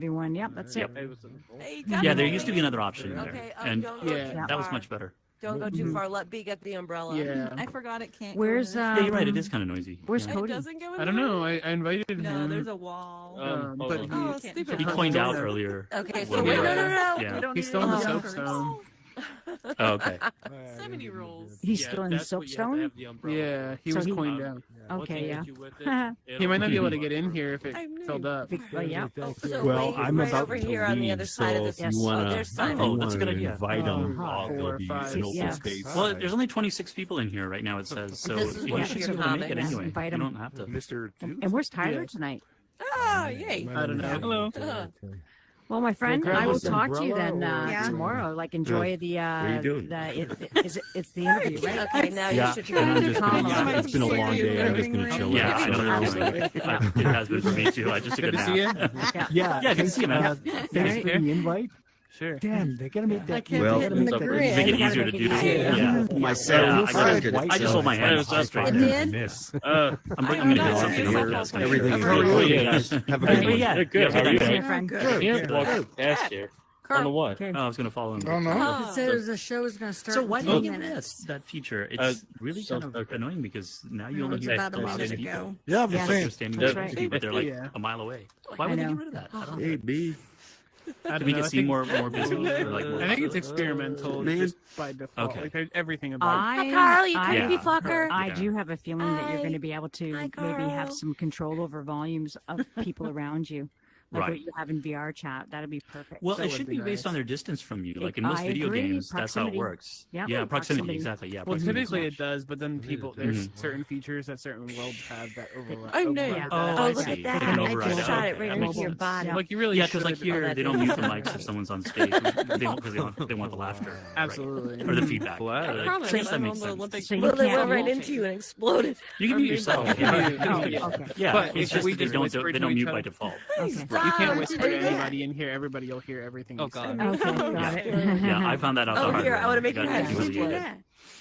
everyone. Yep, that's it. Hey, Yeah, there used to be another option there, Okay, and don't go too that was far. much better. Don't go too far. Let B get the umbrella. Yeah. I forgot it can't. Where's Yeah, you're right. It is kind of noisy. Where's yeah. It Cody? doesn't go in I don't know. I invited him. No, there's a wall. But Oh, stupid. He coined out earlier. Okay, when so we wait, were- no. Yeah. he's still in the soapstone. Oh, okay. 70 rules. He's still in the soapstone? Yeah, he So was he- coined out. Okay, yeah. He might not be able to get in here if it I'm new. filled up. Oh, yeah. So Well, wait, I'm right about over to here on the leave, other side of so this. if you wanna, there's Simon. Oh, that's a good idea. Invite them. Oh, There'll be 4, 5, an open yeah. space. Well, there's only 26 people in here right now. It says so. This is You one should of be your able to make it comics. anyway. Invite You him. don't have to. Mr. And where's Tyler Yeah. tonight? Ah, yay. I don't know. Hello. Well, my friend, grab I will this talk to you umbrella then or- Yeah. tomorrow. Like, enjoy the. What are you doing? It's the interview, right? Okay, now Yeah, you should and I'm try. just gonna, it's been a long day. I'm just gonna chill. Yeah, out. I know. It has been for me too. I just took a Good to see nap. you. Yeah, Yeah, good to see you, man. Thanks for the invite. Sure. Damn, they gotta make that. can't Well, hit make the that grid. Make it easier to do. Yeah. my Yeah, son. I just hold my hands straight. It did? I'm going to hit something on my desk. Everything is Oh, good. yeah, guys. Have a good Hey, one. yeah. Good. How are you? See you, friend. Past here. On the what? Oh, I was going to follow him. Oh, It says the show is going to start So why in did 10 you give me minutes. that feature? It's really kind of annoying because now you only It's hear about a 26 minute people. ago. Yeah, Yeah. They're standing That's there, right. but they're like Yeah. a mile away. Why would I they know. get rid of that? I don't know. Hey, B. I To don't make know. it seem more busy? Or like more I think it's experimental Man. just by default. Okay. Like everything about it. Carl, you I- creepy Yeah. fucker. I Yeah. do have a feeling that you're Hi. going to be able to Hi, maybe have Carl. some control over volumes of people around you. Like Right. what you have in VR chat. That'd be perfect. Well, That it would should be be based nice. on their distance from you. Like in I most video agree. games, that's how it Proximity. works. Yeah, Yeah, proximity, proximity. exactly. Yeah, Well, proximity. typically it does, but then people, there's Mhm. certain features that certain worlds have that overlap. I know. overlap Oh, that. I Oh, look see. at that. They can I override just it. shot it Okay, right that into makes your sense. body. Like you really Yeah, should. because like here, they don't mute the mics if someone's on stage. They won't because they want the laughter. right? Absolutely. Or the feedback. Flat. Like, promise, I guess that I'm makes on the sense. Olympic- So you Well, they can't went right mute. into you and exploded. You can mute yourself. Oh, Yeah. okay. Yeah, But it's if just we they just don't whisper to mute each by other- default. Okay. You can't whisper to do that. anybody in here. Everybody will hear everything. Oh, you say. God. Okay, got it. Yeah, I found that out. the Oh, hard here, way. I want to make You you gotta happy. do You do it. that.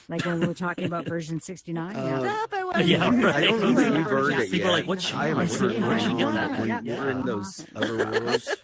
Like when we were talking about version 69. Stop, I want Yeah, to- right. I don't know if you've heard it People yet. are like, "What's I haven't where'd heard she- where'd she get that?" when we're in those other worlds.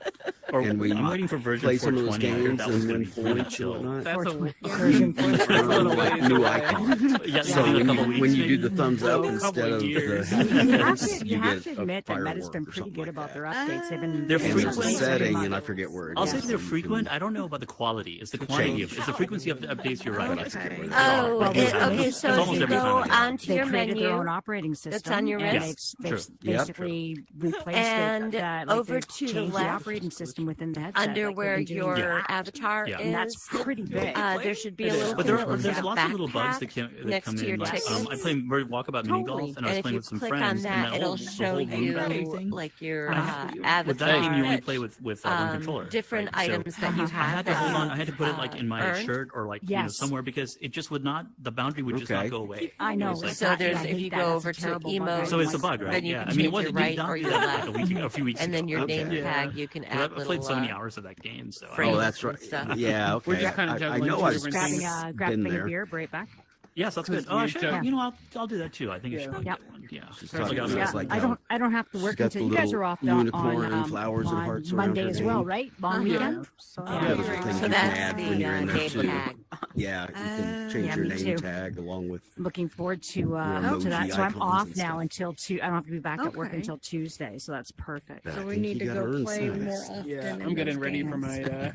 Or And we I'm waiting for version play some of those 420. I heard games that was and going win to be really points and chill. whatnot. That's a Version That's New icon. Yeah, So in a when couple you, weeks, when you do maybe? the thumbs up Couple instead of the years. happy You have face, to, you have get to a admit that Meta's firework been or pretty something good like about that. their updates. They've been They're And frequent. there's a frequent. setting, and I forget where it I'll is. say they're so you frequent. can- I don't know about the quality. It's the quantity of it's the frequency of the updates. You're right. Oh, Well, okay. So It's if almost you every go time I do it. onto They your created their own menu operating system. that's on your and wrist. They've True. basically replaced And like over they've to the changed left, operating system within the headset. under like where they've been your doing the- avatar Yeah. And that's is, pretty big. there should be a It is. little But thing that looks there's like a lots of little bugs that, backpack that next come to in. your Like, tickets. I play Walkabout mini golf, and I was And if playing you with some click friends, on and that, that it'll whole, show the whole you moonlight thing. like your With that avatar, game, you only play with one controller. different right? So items that you I have. had to hold on. I had to put it like in my earned. shirt or like Yes. somewhere because it just would not. The boundary would just not Okay. go away. I know. It was like- So there's I if hate you that. go That's over a to terrible emo, bug. So it's a bug, right? then you Yeah. can I mean, it change wasn't. your right Did not or do your that left. like a few weeks and ago. then your Okay. name Yeah. tag, you can I add played little so many hours of that game, so I frames Oh, that's right. and stuff. Yeah, okay. We're just kinda I juggling know two I different was things. Grabbing been a there. beer, right back. yes, that's good. Because Oh, I you should. jug- You know, I'll do that too. I think I should. Yeah. Yep. Yeah. Just Sounds like talking I'll do about that. it's like I don't have to work got until the you guys little are off unicorn and flowers and on hearts around Monday her as name. well, right? Long Yeah. weekend. Yeah, those are things So you can that's add the when you're in there name too. tag. Yeah, you can change Yeah, your me name too. tag along with. Looking forward to emoji that. So I'm icons off and now stuff. until I don't have to be back at work Okay. until Tuesday, so that's perfect. I So we think need you to gotta go earn play some. more often. Yeah, in I'm getting those ready for games. my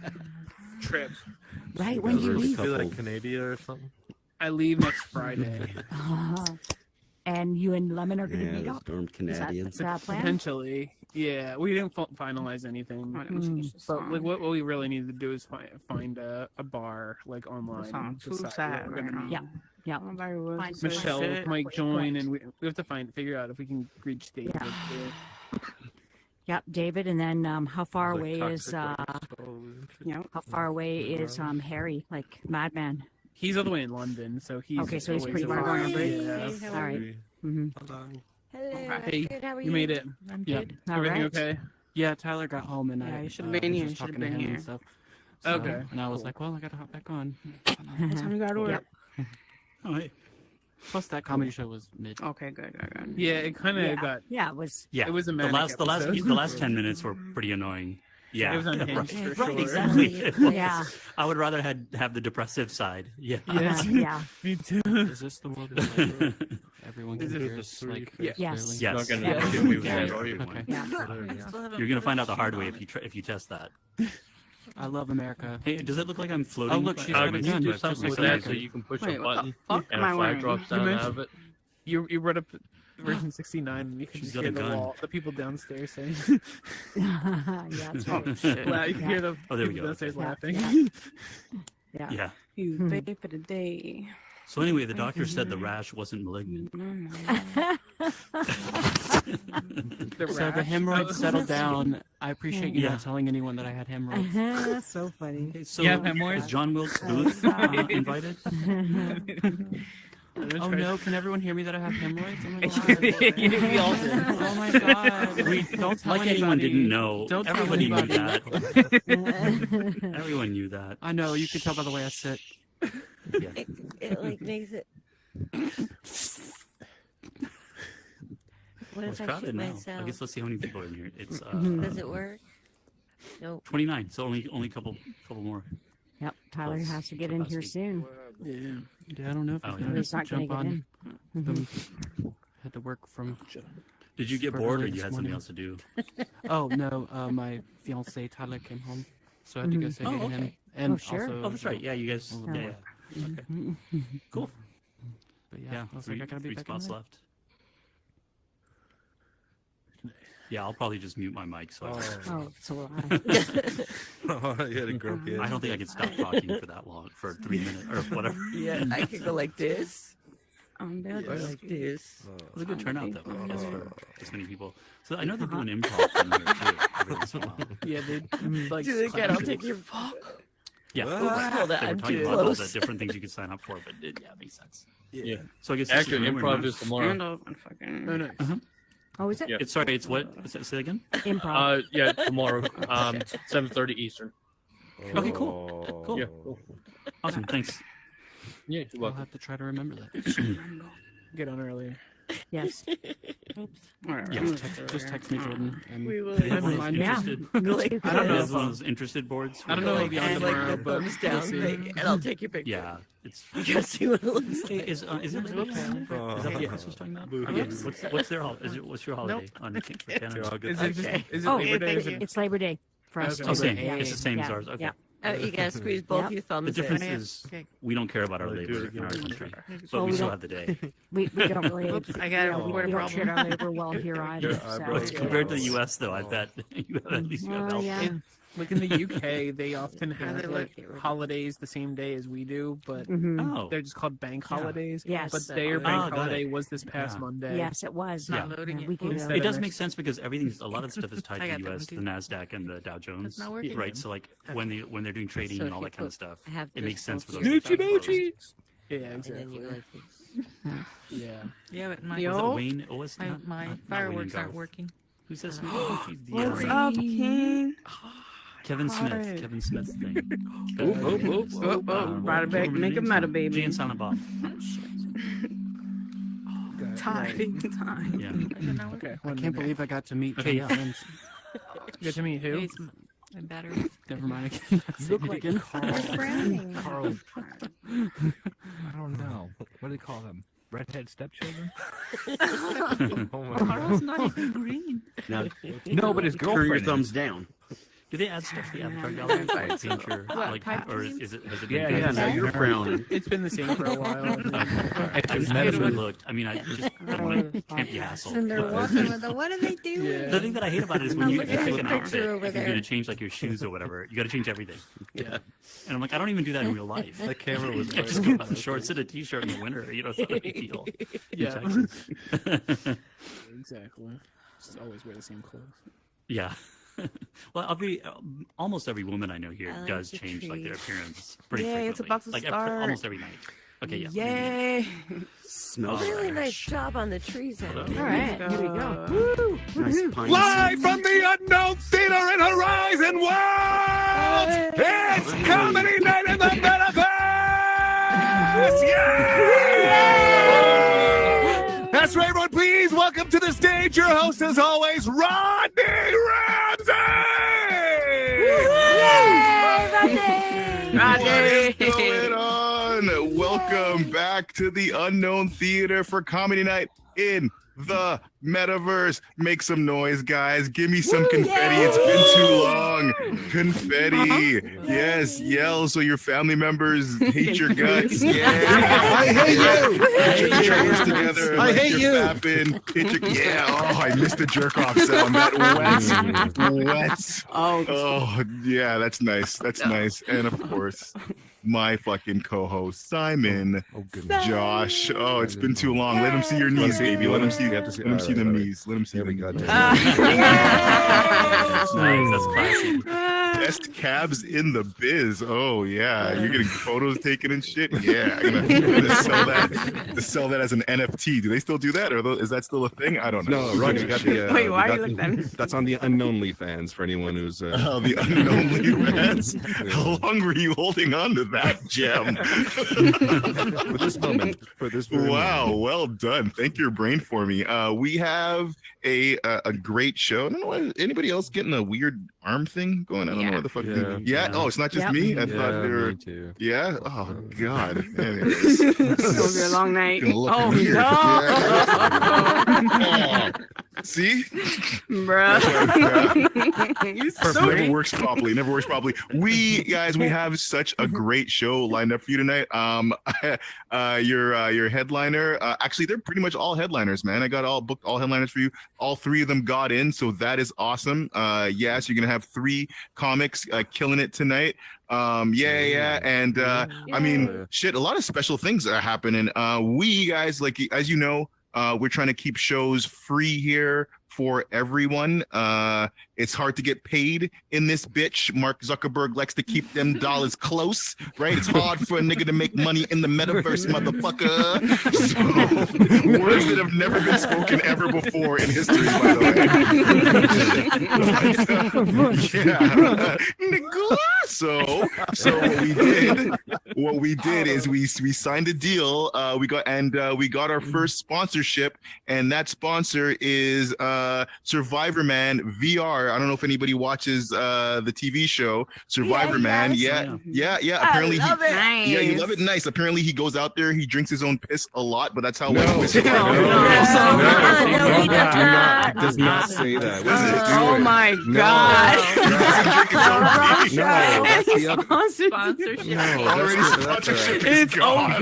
trip. Right? When do you There's a leave? couple- like Canada or something? I leave next Friday. And you and Lemon are going to Yeah, meet those up. darn Is that Canadians. the plan? Potentially, yeah. We didn't finalize anything, but like what we really need to do is find a bar like online. Decide where we're gonna meet. Yeah. Yeah. Michelle might join, and we have to figure out if we can reach David. Yeah. too. Yep, David. And then how far Like away is toxic Harry? Like Madman. He's all the way in London, so he's Okay, so he's a ways pretty far away. going, right? Yeah. All right. Mm-hmm. Hello, Hey, good, how are you made it. I'm Yeah. good. All Everything right. okay? Yeah, Tyler got home and Yeah, I you should've been here, was you talking should've to been him here. and stuff. So, Okay, And I was cool. like, well, I gotta hop back on. What time you got to work? Oh, hey. Plus, that comedy show was mid. Okay, good. Yeah, it kind of Yeah. got. Yeah, it was. Yeah. It was a the manic last episode. 10 minutes were pretty annoying. Yeah, It was unhinged for right, sure. exactly. It was. Yeah. I would rather have the depressive side. Yeah. Yes. Yeah. Me too. Is this the world where everyone can Is it hear the us? three Like, faces? Yes. Yes. Not gonna Yes. do me with Yeah, that, are you? everyone. Yeah. You're gonna find out the hard way if you test that. I love America. Hey, does it look like I'm floating? Oh, look, she's Uh, got a can you gun. do Just something like with that America. so you can push Wait, a what the button fuck and am a I flag wearing? drops down mentioned- out of it? You brought up version 69, and you can She's just got hear a the gun. wall, the people downstairs saying, Yeah, that's right. Oh, shit. you can hear the Oh, there we people go. downstairs Yeah. laughing. Yeah. Yeah. You Hmm. pay for the day. So anyway, the doctor said the rash wasn't malignant. The So the rash. hemorrhoids Oh. settled down. I appreciate you Yeah. not telling anyone that I had hemorrhoids. That's so funny. Okay, so Yeah, hemorrhoids. is John Wilkes Booth invited? Oh no! Can everyone hear me that I have hemorrhoids? Oh my We all god! did. Oh my god! Don't tell Like anybody. anyone didn't know. Don't tell Everybody knew anybody. that. Everyone knew that. I know. You can tell by the way I sit. Yeah. It like makes it. What It's if I shoot crowded now. I myself? guess let's see how many people are in here. It's Does it work? Nope. 29. So only a couple more. Yep. Tyler Plus has to get in here capacity. soon. Yeah, I don't know if Oh, he's yeah. gonna He's not going jump to get on. in. Them. Had to work from. Did you get super bored or early you this had something morning. else to do? Oh no! My fiance Tyler came home, so I had to go say Oh, hey to okay. him. And Oh, sure. also, Oh, that's right. Yeah, you guys. Oh, Yeah, yeah. Cool. But Yeah, I was three, like, I gotta be three back spots in left. Yeah, I'll probably just mute my mic. So Oh, so will I. You had a group I don't think I could stop talking for that long, for 3 minutes or whatever. Yeah, I could go like this. I'm Or bad. like this. It was a good turnout, though, I guess, for this many people. So I know they're doing improv in here, too, every once in a while. Yeah, they like. Do they get? I'll classes. take your fuck. Yeah, What? right. Hold on, They were I'm talking too about all the close. different things you could sign up for, but yeah, it makes sense. Yeah. So I guess this is Actually, rumor improv now. is tomorrow. Stand up and fucking. Oh, nice. Oh, is it? Yeah. It's sorry, it's what? Say it again? Improv. Yeah, tomorrow, 7:30 Eastern. Okay, cool. Cool. Yeah, cool. Awesome, thanks. Yeah, you're I'll welcome. have to try to remember that. Get on earlier. Yes. Alright, Yeah, I'm Just text me, Jordan. And We will. Do they have one of those Yeah. interested? Like, I don't know They if have one of those interested boards? I don't know where if they're I'll like- be on and tomorrow, like the but thumbs down we'll see. thing, and I'll take your picture. Yeah, it's. You can see what it looks Hey, like. is it Labor Day? Is that what Chris was talking about? Okay, what's their what's your holiday on Canada? Is it just? Okay. Is it Oh, Labor Day? Or is it- It's Labor Day for us. Okay. too. Oh, same. Yeah, It's the same as yeah, ours. Okay. Yeah. You gotta squeeze both Yep. your The thumbs difference in. is Okay. we don't care about our Wanna do labor it in our again? country, Well, but we we still don't- have the day. We don't really. Oops, I got a we water don't treat problem. our labor well here either. Your So. eyebrows Compared to the Yeah. U.S., though, I bet you have at least you have health. Yeah. Like in the UK, they often How they have look. like holidays the same day as we do, but Mhm. Oh, they're just called bank holidays. Yes. But their Oh, bank got holiday it. was this past Yeah. Monday. Yes, it was. Yeah. Not loading A it. week ago. Instead it of does next- make sense because a lot of stuff is tied I to got the that U.S., one, the too. Nasdaq and the Dow Jones, It's not working. right? So like when they're doing trading So and all if that you kind of put- stuff, I have it this makes sense for both those. here. to be closed. Yeah, And then exactly. you like this. Yeah. Yeah, but my, Was it Wayne? Oh, it's my, not, my not Wayne fireworks and aren't Garth. working. Who says? She's the, What's uh, King? Kevin Smith. Hi. Kevin Smith's thing. Brought it back, make it meta, Jay baby. and Silent Bob. Time. Yeah. Okay. I can't believe I got to meet. Okay, John yeah. Friends. Get to meet who? It's my battery. Never mind. I can't say it again. Carl. I don't know. What do they call them? Redhead stepchildren? Carl's not even green. Now, No, but his turn your girlfriend. thumbs down. Do they add stuff to the Avatar gallery? Like paint your, What, like, pipe or dreams? is it has it been? Yeah, done? Yeah, now you're frowning. It's been the same for a while. I just haven't looked. I mean, I just don't want to, can't be hassled. And they're walking with the, what are they doing? Yeah. The thing that I hate about it is when you Look at pick his an picture outfit, over if you're there. going to change like your shoes or whatever, you got to change everything. Yeah. And I'm like, I don't even do that in real life. The camera was I just go out in shorts and a t-shirt in the winter. You know, it's not a big deal. Yeah. In Texas. Exactly. Just always wear the same clothes. Yeah. Well, almost every woman I know here I like does the change like their trees. appearance pretty Yay, frequently. it's about to like start. almost every night. Okay, yeah. Yay! Smells Really like nice job on the trees. Hold Andy. on. All right, here we go. nice pine Live seeds. from the unknown theater in Horizon World! It's comedy night in the metaverse! Yeah! That's right, everyone. Please welcome to the stage your host, as always, Rodney Ramsey! What is going on? Welcome back to the Unknown Theater for Comedy Night in the Metaverse. Make some noise, guys. Give me some confetti. It's been too long. Confetti. Yes, yell so your family members hate your guts. Yeah. I hate you. Put your shoulders together. I like hate you're you. fapping. Yeah. Oh, I missed the jerk off sound. That wet. Oh, yeah. That's nice. That's nice. And of course, my fucking co-host Simon, Josh. Oh, it's been too long. Let him see your knees, baby. Let him see. Let him see them knees. Let him see them. Nice. That's classy. Best cabs in the biz. Oh yeah, you're getting photos taken and shit. Yeah, I'm gonna sell that as an NFT. Do they still do that, or is that still a thing? I don't know. No, Rodney got the. Wait, why are you looking at me? That's on the Unknownly fans for anyone who's. The Unknownly fans. How long were you holding on to that gem? For this moment. For this. Wow, moment. well done. Thank your brain for me. We have a great show. I don't know. Anybody else getting a weird arm thing going? I don't know what the fuck. Yeah. Oh, it's not just me. I thought they were. Yeah. Oh God. Anyways, It's gonna be a long night. Oh weird. no. Yeah. See, bruh. never works properly. Never works properly. We have such a great show lined up for you tonight. Your headliner. Actually, they're pretty much all headliners, man. I got all booked all headliners for you. All three of them got in, so that is awesome. So you're gonna have three comics killing it tonight. And I mean, shit, a lot of special things are happening. We guys, like, as you know, we're trying to keep shows free here for everyone. It's hard to get paid in this bitch. Mark Zuckerberg likes to keep them dollars close, right? It's hard for a nigga to make money in the metaverse, motherfucker. So, words that have never been spoken ever before in history, by the way. Nigga. So what we did is we signed a deal. We got our first sponsorship, and that sponsor is Survivor Man VR. I don't know if anybody watches the TV show Survivor Man. Yeah. Apparently, you love it. Nice. Apparently, he goes out there. He drinks his own piss a lot, but that's how. He does not say that. Oh my God. Sponsorship. Already sponsorship is gone.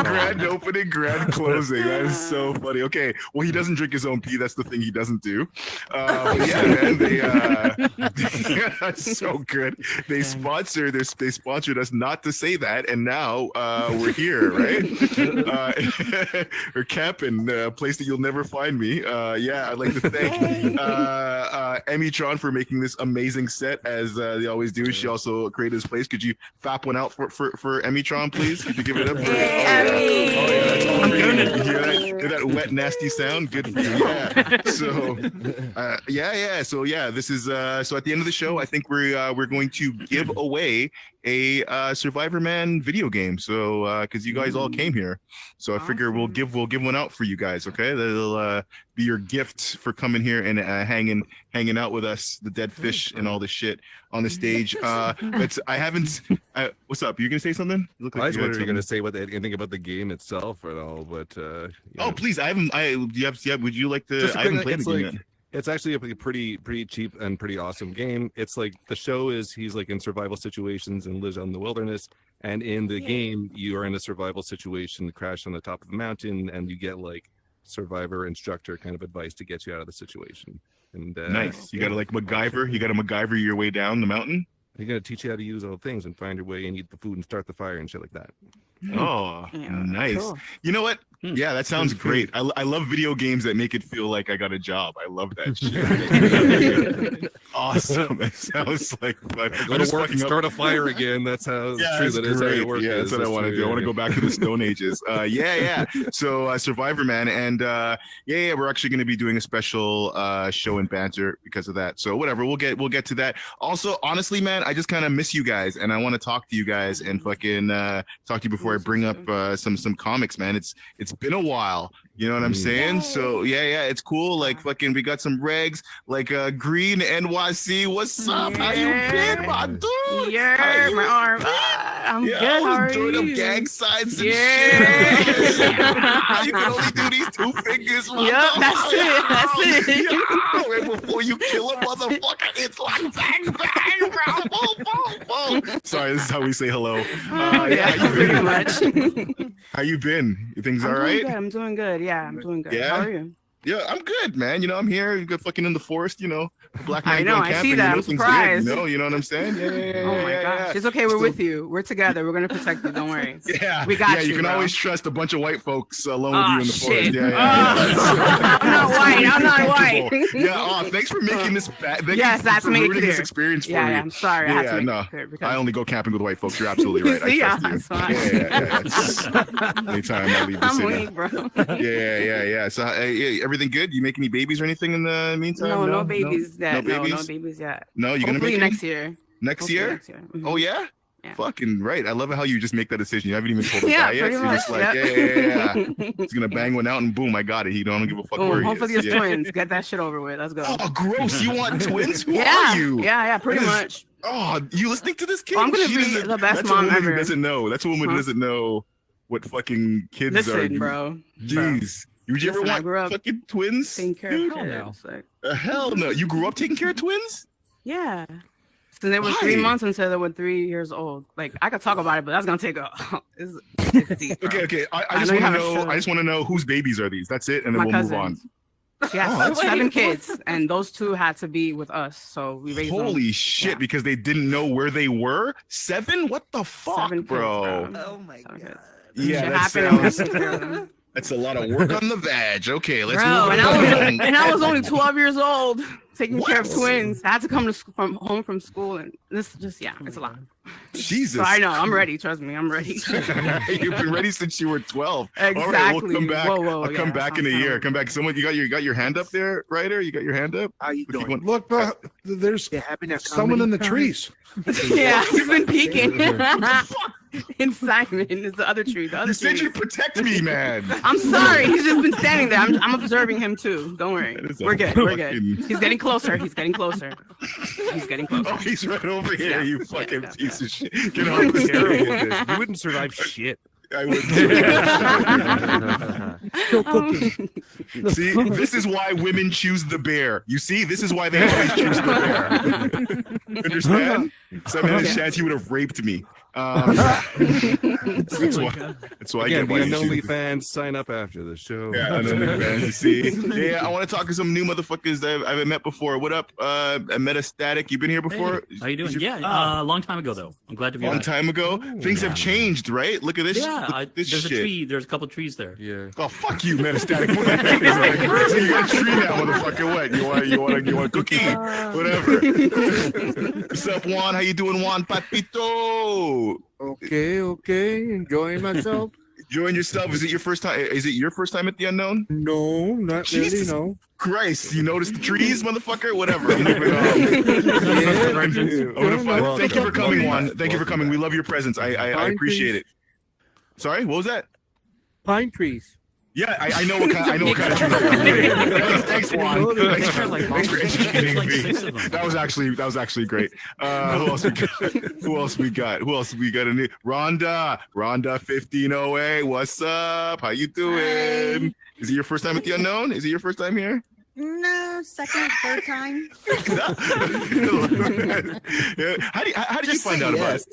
Grand opening, grand closing. That is so funny. Okay, well, he doesn't drink his own pee. That's the thing he doesn't do. But yeah, man, that's so good. They sponsored us not to say that, and now we're here, right? We're camping, a place that you'll never find me. I'd like to thank Emmy-tron for making this amazing set, as they always do. She also created this place. Could you fap one out for Emmy-tron, please? Could you give it up for Emmy? I'm doing it. You hear that wet, nasty sound? Good for you. Yeah. So this is so at the end of the show, I think we're going to give away a Survivor Man video game. So because you guys all came here, so I figure we'll give one out for you guys. Okay, that'll be your gift for coming here and hanging out with us, the dead fish and all the shit on the stage. But I haven't. What's up? You're gonna say something? You look like I was wondering if you're gonna say anything about the game itself at all, but oh please, I haven't. Would you like to? I haven't played the game yet. It's actually a pretty cheap and pretty awesome game. It's like the show is he's like in survival situations and lives out in the wilderness, and in the game you are in a survival situation, crash on the top of a mountain, and you get like survivor instructor kind of advice to get you out of the situation. And nice. You gotta like MacGyver. You gotta MacGyver your way down the mountain. He's gonna teach you how to use all the things and find your way and eat the food and start the fire and shit like that. Oh, nice. Cool. You know what? Yeah, that sounds great. I love video games that make it feel like I got a job. I love that shit. Awesome. That sounds like fun. Go to work and start a fire again. That's how true that is how it works. Yeah, that's what I want to do. I want to go back to the Stone Ages. So Survivor Man, and we're actually going to be doing a special show and banter because of that. So whatever, we'll get to that. Also, honestly, man, I just kind of miss you guys, and I want to talk to you guys and fucking talk to you before I bring up some comics, man. It's been a while. You know what I'm saying? So yeah, it's cool. Like fucking, we got some regs like Green NYC. What's up? How you been, my dude? Yeah, my arm. I'm good. How I are was doing them you? gang signs and Yeah. shit. You can only do these 2 fingers. Yep, that's it. That's it. Yeah, right before you kill a motherfucker, it's like bang, bang, bang, boom, boom, boom. Sorry, this is how we say hello. Yeah, how you pretty been? much. How you been? Things all I'm right? doing good. I'm doing good. Yeah, I'm doing good. Yeah? How are you? Yeah, I'm good, man. You know, I'm here. You got fucking in the forest, you know. Black man I know. going I camping, see that. you know, I'm things good, surprised. you know what I'm saying? Yeah. Oh my gosh. It's okay. We're with you. We're together. We're gonna protect you. Don't worry. Yeah, We got you can bro. always trust a bunch of white folks alone with you in the shit. forest. Yeah. I'm not white. I'm not white. Yeah. Thanks for making this bad. Yes, that's for make it ruining clear. this experience for Yeah, me. I'm sorry. I had to make it clear because I only go camping with white folks. You're absolutely right. See, I trust that's you. fine. Yeah. Anytime I leave the I'm city. weak, bro. Yeah. So, everything good? You make any babies or anything in the meantime? No babies yet. No No babies? babies yet. No, you're gonna Hopefully make next year. Next Hopefully year? Next year. Mhm. Oh yeah? Yeah. Fucking right. I love how you just make that decision. You haven't even told the Yeah, guy yet. pretty So you're just much, like, yep. yeah. He's gonna bang one out and boom, I got it. He don't give a fuck Boom. where he Hopefully is. it's twins. Get that shit over with. Let's go. Oh, gross. You want twins? Who Yeah. are you? Yeah, pretty What is- much. Oh, you listening to this kid? I'm gonna She be doesn't- the best that's mom a woman ever. Who doesn't know. That's a woman who Huh? doesn't know what fucking kids are. Listen, bro. Jeez. Would you ever Listen, I want grew up fucking twins? Taking care dude? of kids. Like, Hell no. You grew up taking care of twins? yeah. So they were 3 Why? months until they were 3 years old. Like I could talk about it, but that's gonna take a. It's deep, bro. Okay. I I just know you want to have a know. show. I just want to know whose babies are these. That's it, and then My we'll move on. cousins. She has Oh, that's- 7 kids, and those 2 had to be with us. So we raised them. Holy shit! Yeah. Because they didn't know where they were. 7? What the fuck, 7 kids, bro? Oh my 7 god. kids. Yeah, Shit that happened and we sounds. took care of them. That's a lot of work on the vag. Okay, let's Bro, move and on. I was only 12 years old, taking care of What? twins. I had to come to from home from school, and this just it's a lot. Jesus. So I know I'm ready. Trust me, I'm ready. You've been ready since you were 12. All right, we'll Exactly. come back. Whoa, I'll yeah, come that back in a sounds year. kinda Come back. Someone, you got your hand up there, Ryder? You got your hand up? How you If you doing? want- Look, bro, there's someone in the trees. Yeah, he's been peeking. And Simon is the other tree. The other You said tree. you'd protect me, man. I'm sorry. He's just been standing there. I'm observing him too. Don't worry. That is a We're good. We're good. fucking- He's getting closer. He's getting closer. He's getting closer. Oh, he's right over here, Yeah. you fucking Yeah. piece of shit. Get off this Terrible table. at this. You wouldn't survive shit. I would. Still cooking. See, this is why women choose the bear. You see, this is why they always choose the bear. Understand? So I mean, chance he would have raped me. That's why I Again, get why the you Unknownly choose- fans sign up after the show. Yeah, Unknownly fans. You see, yeah, I want to talk to some new motherfuckers that I haven't met before. What up, Metastatic? You been here before? How you doing? Is your- Yeah, a long time ago though. I'm glad to be Long back. time ago. Things have changed, right? Look at this. Yeah, look at this there's shit. a tree. There's a couple trees there. Yeah. Oh fuck you, Metastatic. So you got a tree now, motherfucker. What? You want a cookie? Whatever. What's up, Juan? How you doing, Juan Papito? Okay. Enjoying myself. Enjoying yourself. Is it your first time? Is it your first time at the Unknown? No, not Jesus. really. No. Christ, you noticed the trees, motherfucker? Whatever. I'm moving on. Well, Thank you for coming, Juan. Thank you for coming. We love your presence. I appreciate it. Sorry, what was that? Pine trees. Yeah, I know what kind. I know what kind of trees. Thanks, Juan. Thanks for educating me. That was actually great. Who else we got? Who else we got? Rhonda 1508. What's up? How you doing? Is it your first time at the Unknown? Is it your first time here? No, second, third time. Yeah. How did you find out about it?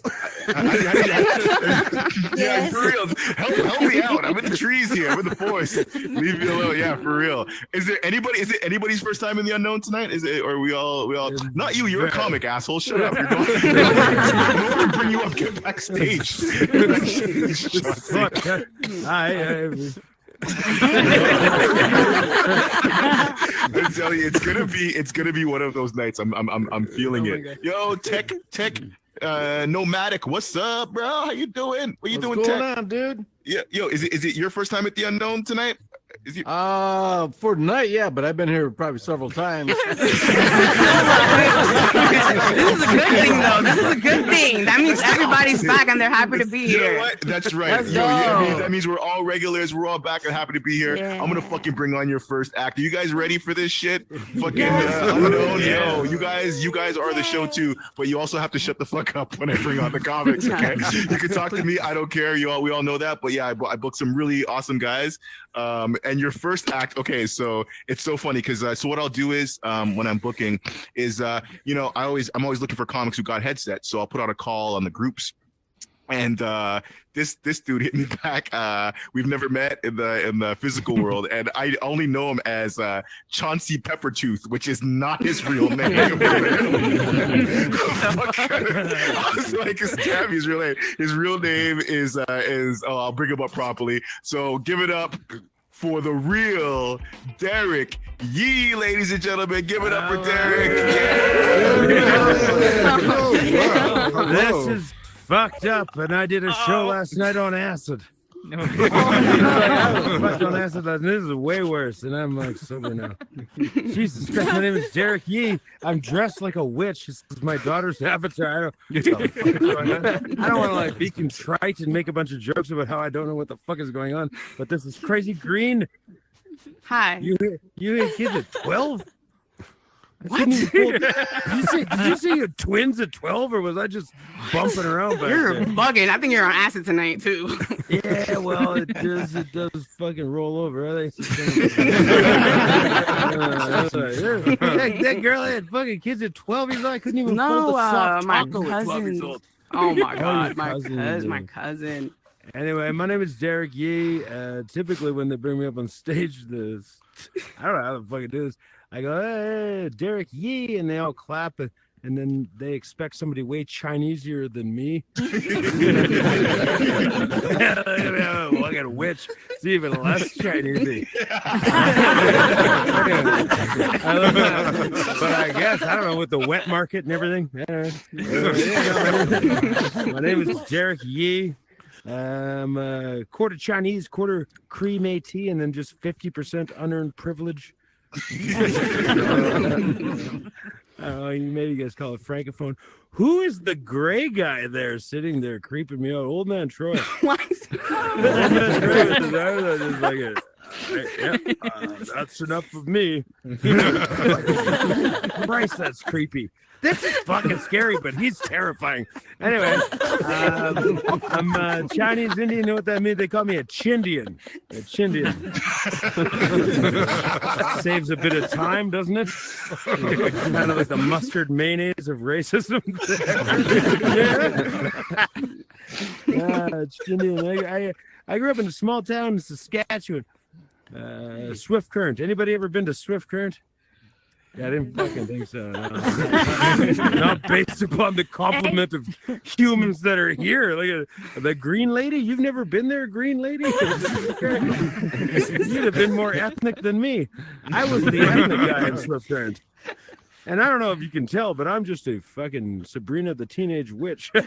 Yeah, Yes. for real. Help me out. I'm in the trees here. I'm in the forest. Leave me alone. Yeah, for real. Is it anybody's first time in the Unknown tonight? Is it, or are we all not you, you're a comic asshole. Shut up. You're going to bring you up, get backstage. I tell you, it's gonna be one of those nights. I'm feeling it. Yo, tech, nomadic. What's up, bro? How you doing? What you doing, What's tech? going on, dude? Yeah, yo, is it your first time at the Unknown tonight? Is you? For tonight, yeah, but I've been here probably several times. This is a good thing, though. This is a good thing. exciting. That means everybody's back and they're happy to be You here. know what? That's right. Let's That means we're all regulars. We're all back and happy to be here. Yeah. I'm gonna fucking bring on your first act. Are you guys ready for this shit? Fucking no. You guys are the show too, but you also have to shut the fuck up when I bring on the comics. Okay, you can talk to me. I don't care. We all know that. But yeah, I booked some really awesome guys. And your first act. Okay, so it's so funny because so what I'll do is when I'm booking is I'm always looking for comics who got headsets. So I'll put out a call on the groups. And this dude hit me back. We've never met in the physical world, and I only know him as Chauncy Peppertooth, which is not his real name. I was like, damn, his real name. His real name is I'll bring him up properly. So give it up for the real Derek Yee, ladies and gentlemen. Give it up for Derek. This is fucked up, and I did a show last night on acid. Fucked on acid. This is way worse, and I'm like sober now. Jesus Christ, my name is Derek Yee. I'm dressed like a witch. This is my daughter's avatar. I don't want to be contrite and make a bunch of jokes about how I don't know what the fuck is going on, but this is crazy green. Hi. You hit kids at 12? What? Did you say you're twins at 12, or was I just bumping around back You're there? bugging. I think you're on acid tonight too. Yeah, well, it does fucking roll over. That girl had fucking kids at 12 years old. I couldn't even fold a soft my taco at 12 years old. Oh my god, your my cousin. Anyway, my name is Derek Yee. Typically, when they bring me up on stage, I don't know how the fuck it is. I go, hey, Derek Yee, and they all clap, and then they expect somebody way Chinesier than me. Look at witch. It's even less Chinese. But I guess, I don't know, with the wet market and everything. My name is Derek Yee. I'm quarter Chinese, quarter Cree Métis, and then just 50% unearned privilege. Maybe you guys call it francophone. Who is the gray guy there sitting there creeping me out? Old man Troy. What? Old man Troy with his eyes just like that's enough of me. Christ, that's creepy. This is fucking scary, but he's terrifying. Anyway, I'm Chinese Indian. You know what that means? They call me a Chindian. A Chindian. Saves a bit of time, doesn't it? Kind of like the mustard mayonnaise of racism. It's Chindian. I grew up in a small town in Saskatchewan. Swift Current. Anybody ever been to Swift Current? Yeah, I didn't fucking think so. No. Not based upon the compliment of humans that are here. Like the Green Lady. You've never been there, Green Lady? You'd have been more ethnic than me. I was the ethnic guy in Swift Current. And I don't know if you can tell, but I'm just a fucking Sabrina the Teenage Witch. I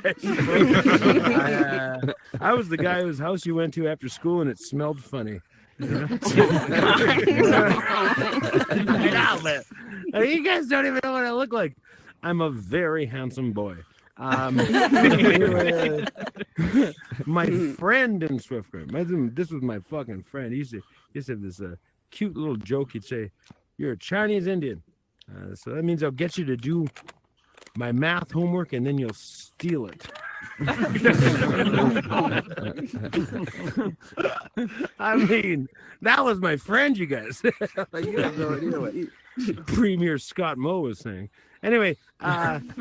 was the guy whose house you went to after school and it smelled funny. You guys don't even know what I look like. I'm a very handsome boy. My friend in Swift Current. This was my fucking friend. He used to have this cute little joke. He'd say, "You're a Chinese Indian, so that means I'll get you to do my math homework, and then you'll steal it." I mean, that was my friend, you guys. Like, you have no idea what Premier Scott Moe was saying. Anyway, I'm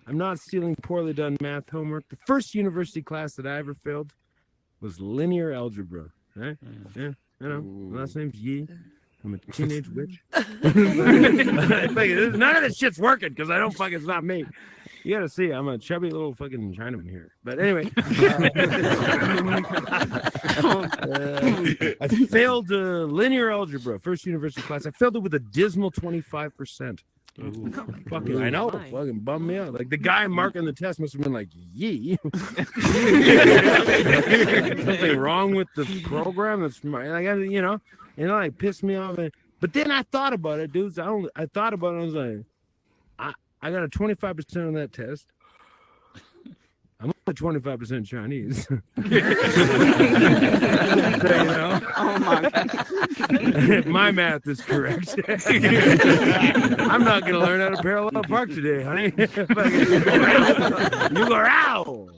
not stealing poorly done math homework. The first university class that I ever failed was linear algebra. Right? Yeah, I know. My last name's Yee. I'm a teenage witch. None of this shit's working because I don't fucking, it's not me. You gotta see, I'm a chubby little fucking Chinaman here. But anyway, I failed linear algebra, first university class. I failed it with a dismal 25%. Fucking, I know, fucking bummed me out. Like the guy marking the test must have been like, "Yee." Something wrong with the program. That's like pissed me off. But then I thought about it, dudes. I thought about it. I was like, I got a 25% on that test. only 25% Chinese. So, Oh my God. if my math is correct, I'm not going to learn how to parallel park today, honey. You go, ow!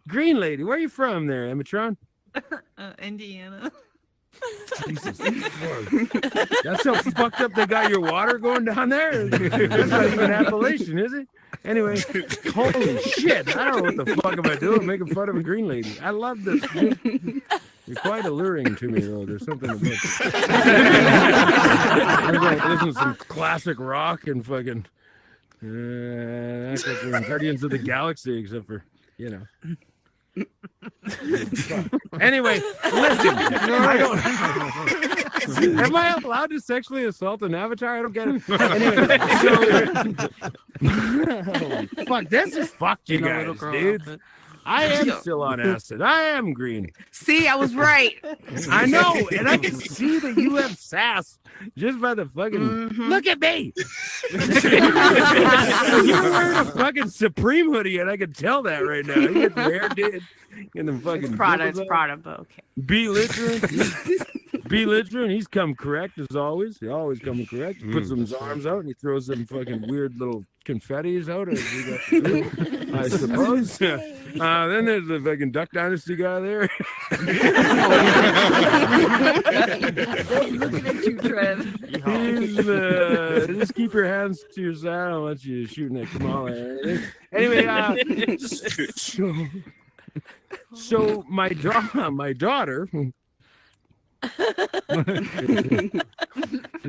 Green lady, where are you from there, Ematron? Indiana. Jesus. That's so fucked up they got your water going down there? That's not even Appalachian, is it? Anyway, holy shit. I don't know what the fuck am I doing making fun of a green lady. I love this. You're quite alluring to me, though. There's something about this. I'm like, listen to some classic rock and fucking Guardians of the Galaxy, except for, you know. Anyway, listen. Am I allowed to sexually assault an avatar? I don't get it. Anyway, holy fuck, this is fucked, you guys, dude. I am still on acid. I am green. See, I was right. I know, and I can see that you have sass just by the fucking. Look at me. You're wearing a fucking Supreme hoodie, and I can tell that right now. You get the hair did, and the fucking. It's Prada, but okay. Belligerent, he's come correct as always. He always comes correct. He puts his arms out and he throws them fucking weird little confettis out, as we got to do, I suppose. Then there's the fucking Duck Dynasty guy there. Looking at you, Trev. Just keep your hands to your side. I don't want you shooting at Kamala. Anyway, so my daughter. She's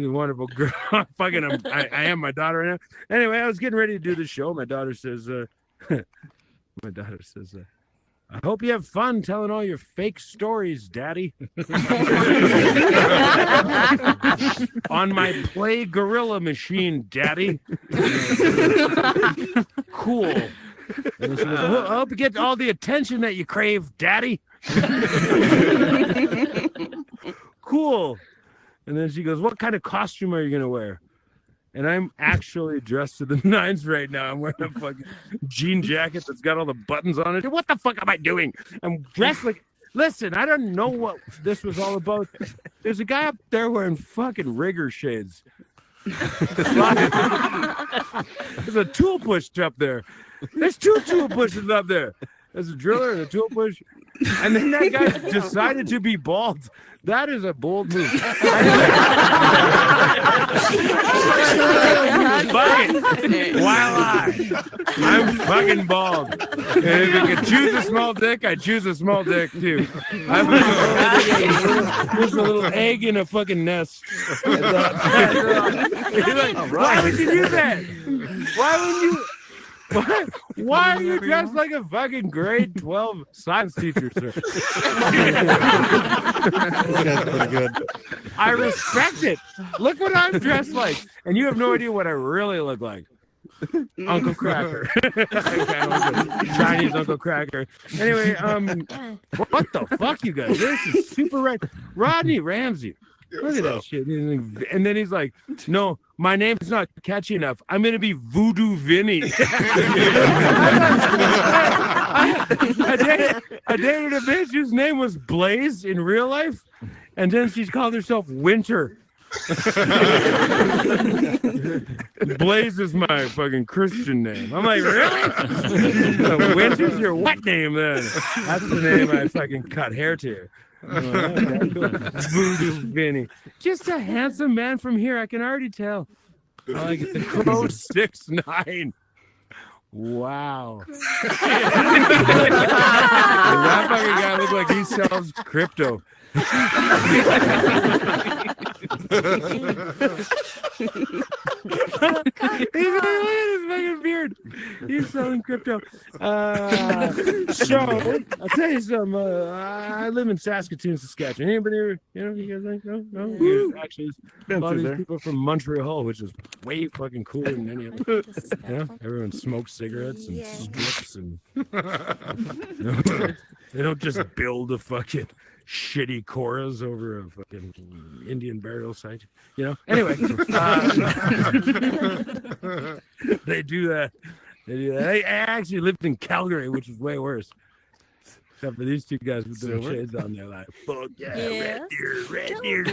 a wonderful girl. Fucking, I am my daughter right now. Anyway, I was getting ready to do the show. My daughter says, I hope you have fun telling all your fake stories, Daddy. On my Play Gorilla machine, Daddy. Cool. And she goes, I hope you get all the attention that you crave, Daddy. Cool. And then she goes, what kind of costume are you going to wear? And I'm actually dressed to the nines right now. I'm wearing a fucking jean jacket that's got all the buttons on it. What the fuck am I doing? I'm dressed like... Listen, I don't know what this was all about. There's a guy up there wearing fucking rigger shades. There's a tool push up there. There's 2 tool pushes up there. There's a driller and a tool push. And then that guy decided to be bald. That is a bold move. Fuck it. While I'm fucking bald. And if I could choose a small dick, I'd choose a small dick too. There's a little egg in a fucking nest. Like, why would you do that? Why would you? Why are you dressed like a fucking grade 12 science teacher, sir? That's pretty good. I respect it. Look what I'm dressed like. And you have no idea what I really look like. Uncle Cracker. Chinese Uncle Cracker. Anyway, what the fuck, you guys? This is super right. Rodney Ramsey. Look at that shit. And then he's like, no, my name's not catchy enough. I'm going to be Voodoo Vinny. I dated a bitch whose name was Blaze in real life, and then she's called herself Winter. Blaze is my fucking Christian name. I'm like, really? Winter's your what name then? That's the name I fucking cut hair to. Voodoo Vinny. Just a handsome man from here, I can already tell. I like it. The Crow 6'9". Wow. That fucking guy looks like he sells crypto. Look at his fucking beard. He's selling crypto. So I'll tell you something. I live in Saskatoon, Saskatchewan. Anybody here? You guys think? No. Actually, a lot of these people from Montreal, which is way fucking cooler than any other. Everyone smokes cigarettes and strips, and they don't just build a fucking shitty choras over a fucking Indian burial site, Anyway, they do that. They do that. I actually lived in Calgary, which is way worse. Except for these two guys with their shades on, they're like, fuck yeah, red deer, Red deer.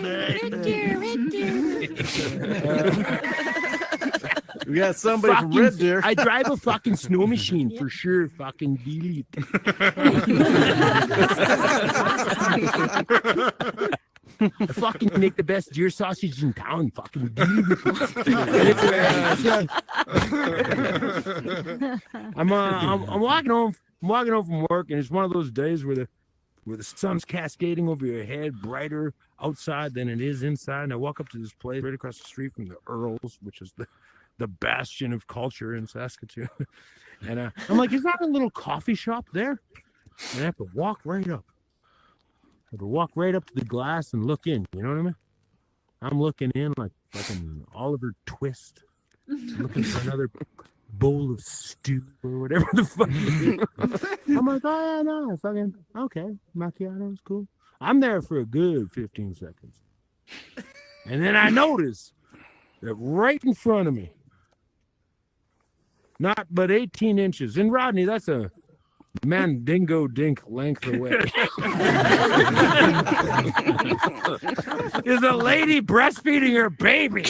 We got somebody from Red Deer. I drive a fucking snow machine for sure. Fucking delete. I fucking make the best deer sausage in town. Fucking delete. I'm walking home. I'm walking home from work, and it's one of those days where the sun's cascading over your head, brighter outside than it is inside. And I walk up to this place right across the street from the Earls, which is the bastion of culture in Saskatoon. And I'm like, is that a little coffee shop there? And I have to walk right up. I have to walk right up to the glass and look in. You know what I mean? I'm looking in like fucking Oliver Twist, looking for another bowl of stew or whatever the fuck. I'm like, oh yeah, no, fucking okay, macchiato is cool. I'm there for a good 15 seconds, and then I notice that right in front of me, not but 18 inches, and Rodney, that's a Mandingo dink length away, is a lady breastfeeding her baby.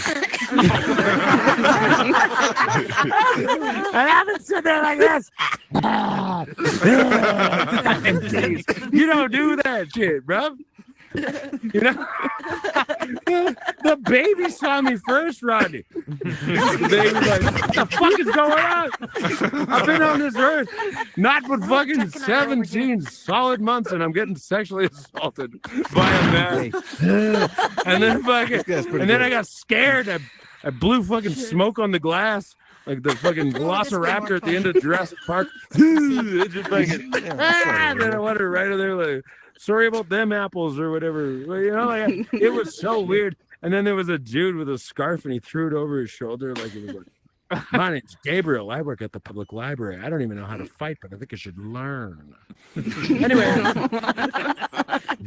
And I've been sitting there like this. You don't do that shit, bruv. You know, the baby saw me first, Rodney. The baby's like, what the fuck is going on? I've been on this earth not but fucking 17 solid months, and I'm getting sexually assaulted by a man. And then fucking, and then I got scared. I blew fucking smoke on the glass. Like the fucking velociraptor at the end of Jurassic Park. It just fucking, and then I went right in there like, sorry about them apples or whatever. You know, like, it was so weird. And then there was a dude with a scarf, and he threw it over his shoulder like it was like, my name's Gabriel. I work at the public library. I don't even know how to fight, but I think I should learn. Anyway,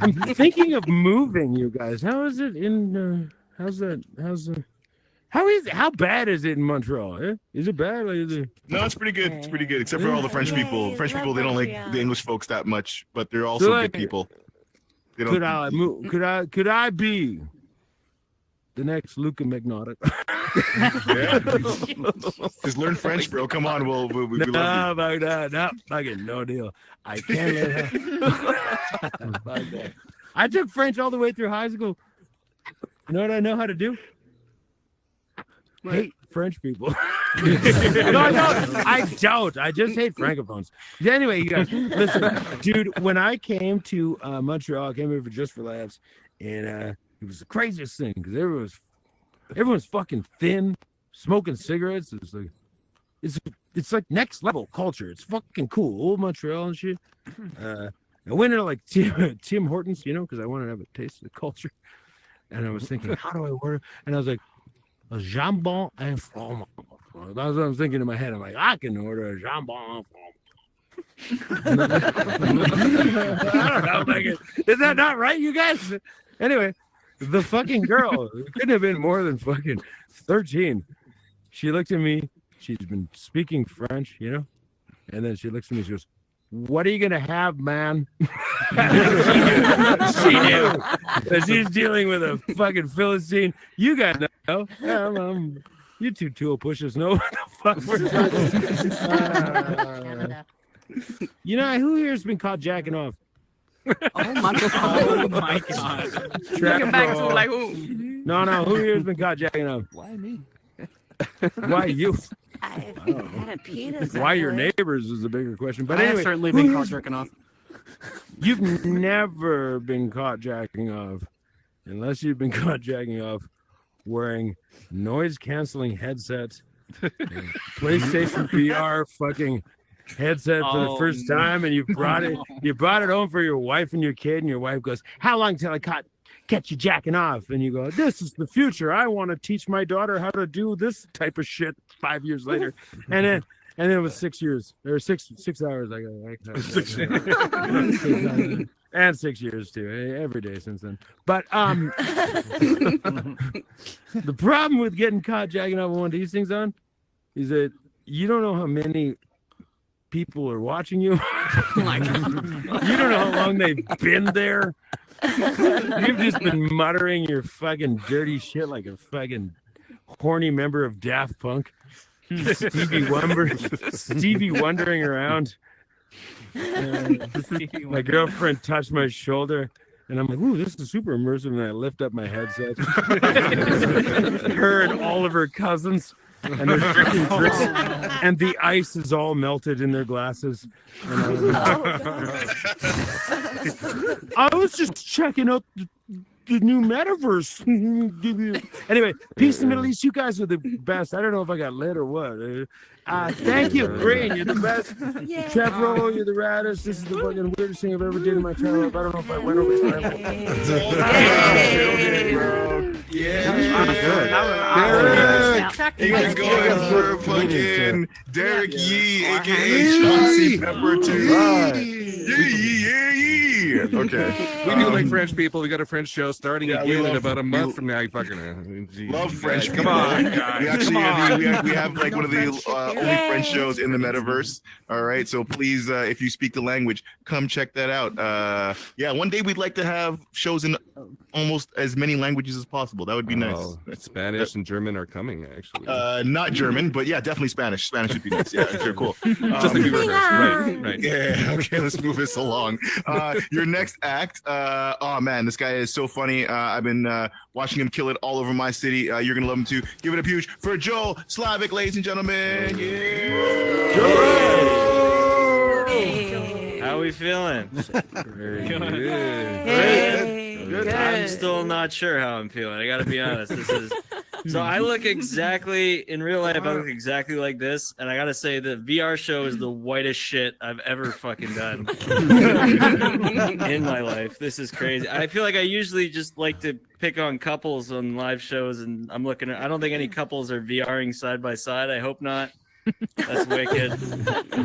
I'm thinking of moving, you guys. How is it in? How bad is it in Montreal? Eh? Is it bad? Like, No, it's pretty good. It's pretty good, except for all the French people. French people, they don't like the English folks that much, but they're also good people. They don't. Could I be the next Luca Magnotta? Yeah. Just learn French, bro. Come on, we love you. No, fucking no deal. I can't let her. I took French all the way through high school. You know what I know how to do? Hate French people. No, I don't. I just hate francophones. Anyway, you guys, listen, dude. When I came to Montreal, I came here just for laughs, and it was the craziest thing because everyone's fucking thin, smoking cigarettes. It's like next level culture. It's fucking cool, old Montreal and shit. I went into like Tim Hortons, you know, because I wanted to have a taste of the culture, and I was thinking, how do I order? And I was like, a jambon and fromage. That's what I'm thinking in my head. I'm like, I can order a jambon and fromage. I don't know. Like, is that not right, you guys? Anyway, the fucking girl, it couldn't have been more than fucking 13. She looked at me. She's been speaking French, you know? And then she looks at me. She goes, what are you going to have, man? She knew that she's dealing with a fucking Philistine. You guys know. You two tool pushers know what the fuck we're talking. You know, who here has been caught jacking off? Oh my god. Oh my god. Looking back to like, ooh. No, who here has been caught jacking off? Why me? Why you? I had a penis. Why your neighbors is a bigger question. But I anyway, have certainly been caught jerking off. You've never been caught jacking off unless you've been caught jacking off wearing noise-canceling headsets, PlayStation VR fucking headset for the first time, and you brought it home for your wife and your kid, and your wife goes, how long till I catch you jacking off? And you go, this is the future. I want to teach my daughter how to do this type of shit 5 years later. And then it was 6 years or 6 hours. I go, and 6 years too, every day since then. But the problem with getting caught jacking off one of these things on is that you don't know how many people are watching you. You don't know how long they've been there. You've just been muttering your fucking dirty shit like a fucking horny member of Daft Punk. Stevie Wondering around. My girlfriend touched my shoulder, and I'm like, "Ooh, this is super immersive." And I lift up my headset. Her and all of her cousins, and they're drinking drinks, and the ice is all melted in their glasses. And I was just checking out the new metaverse. Anyway, peace in the Middle East. You guys are the best. I don't know if I got lit or what. Thank you, Green. You're the best. Trevro, you're the raddest. This is the fucking weirdest thing I've ever did in my entire life. I don't know if I went over time. Yeah, Derek. It's going for fucking Derek Yee, aka Chauncy Peppertooth. Okay. We do like French people. We got a French show starting again in about a month from now. You fucking love French people. Come on, guys. We actually we have like one of the only French shows in the metaverse. All right, so please, if you speak the language, come check that out. Yeah, one day we'd like to have shows in almost as many languages as possible. That would be nice. Spanish and German are coming, actually. Not German, but yeah, definitely Spanish. Spanish would be nice. Yeah, sure, cool. Just like we rehearsed. Right. Yeah, okay, let's move this along. Your next act, oh man, this guy is so funny. I've been watching him kill it all over my city. You're gonna love him too. Give it a huge for Joe Slavic, ladies and gentlemen. Yeah. Joe! How are we feeling? Very good. Good. I'm still not sure how I'm feeling. I gotta be honest. So I look exactly in real life. I look exactly like this, and I gotta say the VR show is the whitest shit I've ever fucking done in my life. This is crazy. I feel like I usually just like to pick on couples on live shows, and I'm looking at. I don't think any couples are VRing side by side. I hope not. That's wicked.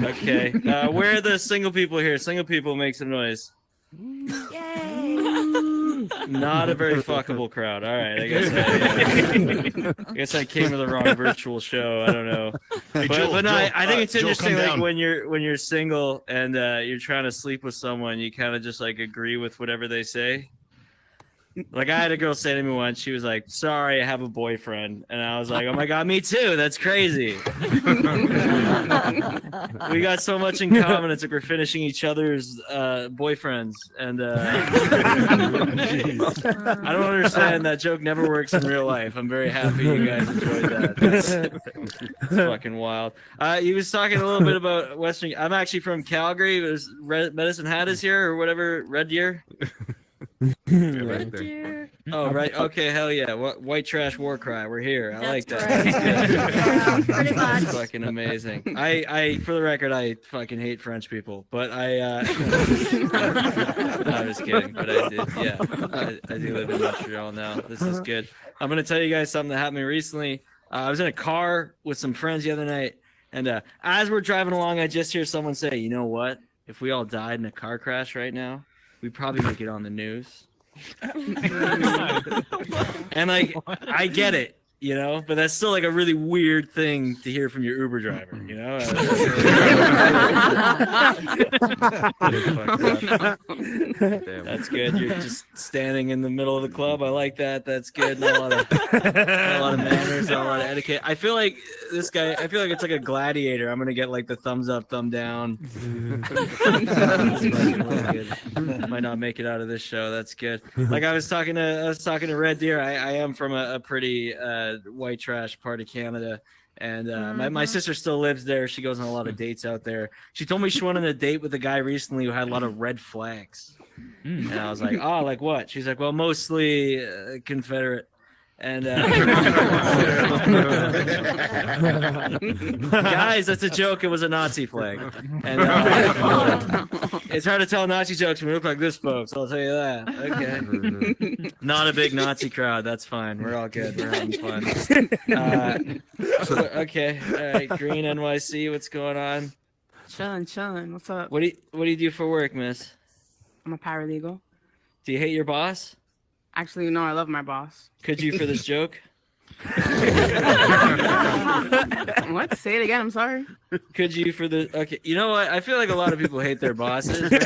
Okay, where are the single people here? Single people, make some noise. Not a very fuckable crowd. All right, I guess I came to the wrong virtual show. I don't know, Hey, but Joel, no, I think it's Joel, interesting. come Like down. when you're single and you're trying to sleep with someone, you kind of just like agree with whatever they say. Like I had a girl say to me once, she was like, "Sorry, I have a boyfriend," and I was like, "Oh my god, me too. That's crazy." We got so much in common. It's like we're finishing each other's boyfriends, and I don't understand that joke. Never works in real life. I'm very happy you guys enjoyed that. That's fucking wild. He was talking a little bit about Western. I'm actually from Calgary. There's Medicine Hat is here or whatever. Red Deer. Right there. Oh right, okay, hell yeah! White trash war cry. We're here. I like that. Right. Yeah, pretty much. That's fucking amazing. I, for the record, I fucking hate French people, but I was kidding, but I did. Yeah, I do live in Montreal now. This is good. I'm gonna tell you guys something that happened to me recently. I was in a car with some friends the other night, and as we're driving along, I just hear someone say, "You know what? If we all died in a car crash right now, we'd probably make it on the news." And like I get it, you know, but that's still like a really weird thing to hear from your Uber driver, you know. That's good. You're just standing in the middle of the club. I like that. That's good. Not a lot of manners, not a lot of etiquette. I feel like this guy. I feel like it's like a gladiator. I'm gonna get like the thumbs up, thumb down. Might not make it out of this show. That's good. Like I was talking to Red Deer. I am from a pretty white trash part of Canada, and my sister still lives there. She goes on a lot of dates out there. She told me she went on a date with a guy recently who had a lot of red flags, and I was like, "Oh, like what?" She's like, "Well, mostly Confederate." And guys, that's a joke. It was a Nazi flag, and it's hard to tell Nazi jokes when we look like this, folks. I'll tell you that. Okay, not a big Nazi crowd. That's fine. We're all good. We're having fun. Okay, all right. Green NYC. What's going on? Chillin'. What's up? What do you do for work, miss? I'm a paralegal. Do you hate your boss? Actually, no, I love my boss. Could you for this joke? What? What? Say it again. I'm sorry. Could you for the okay? You know what? I feel like a lot of people hate their bosses, right?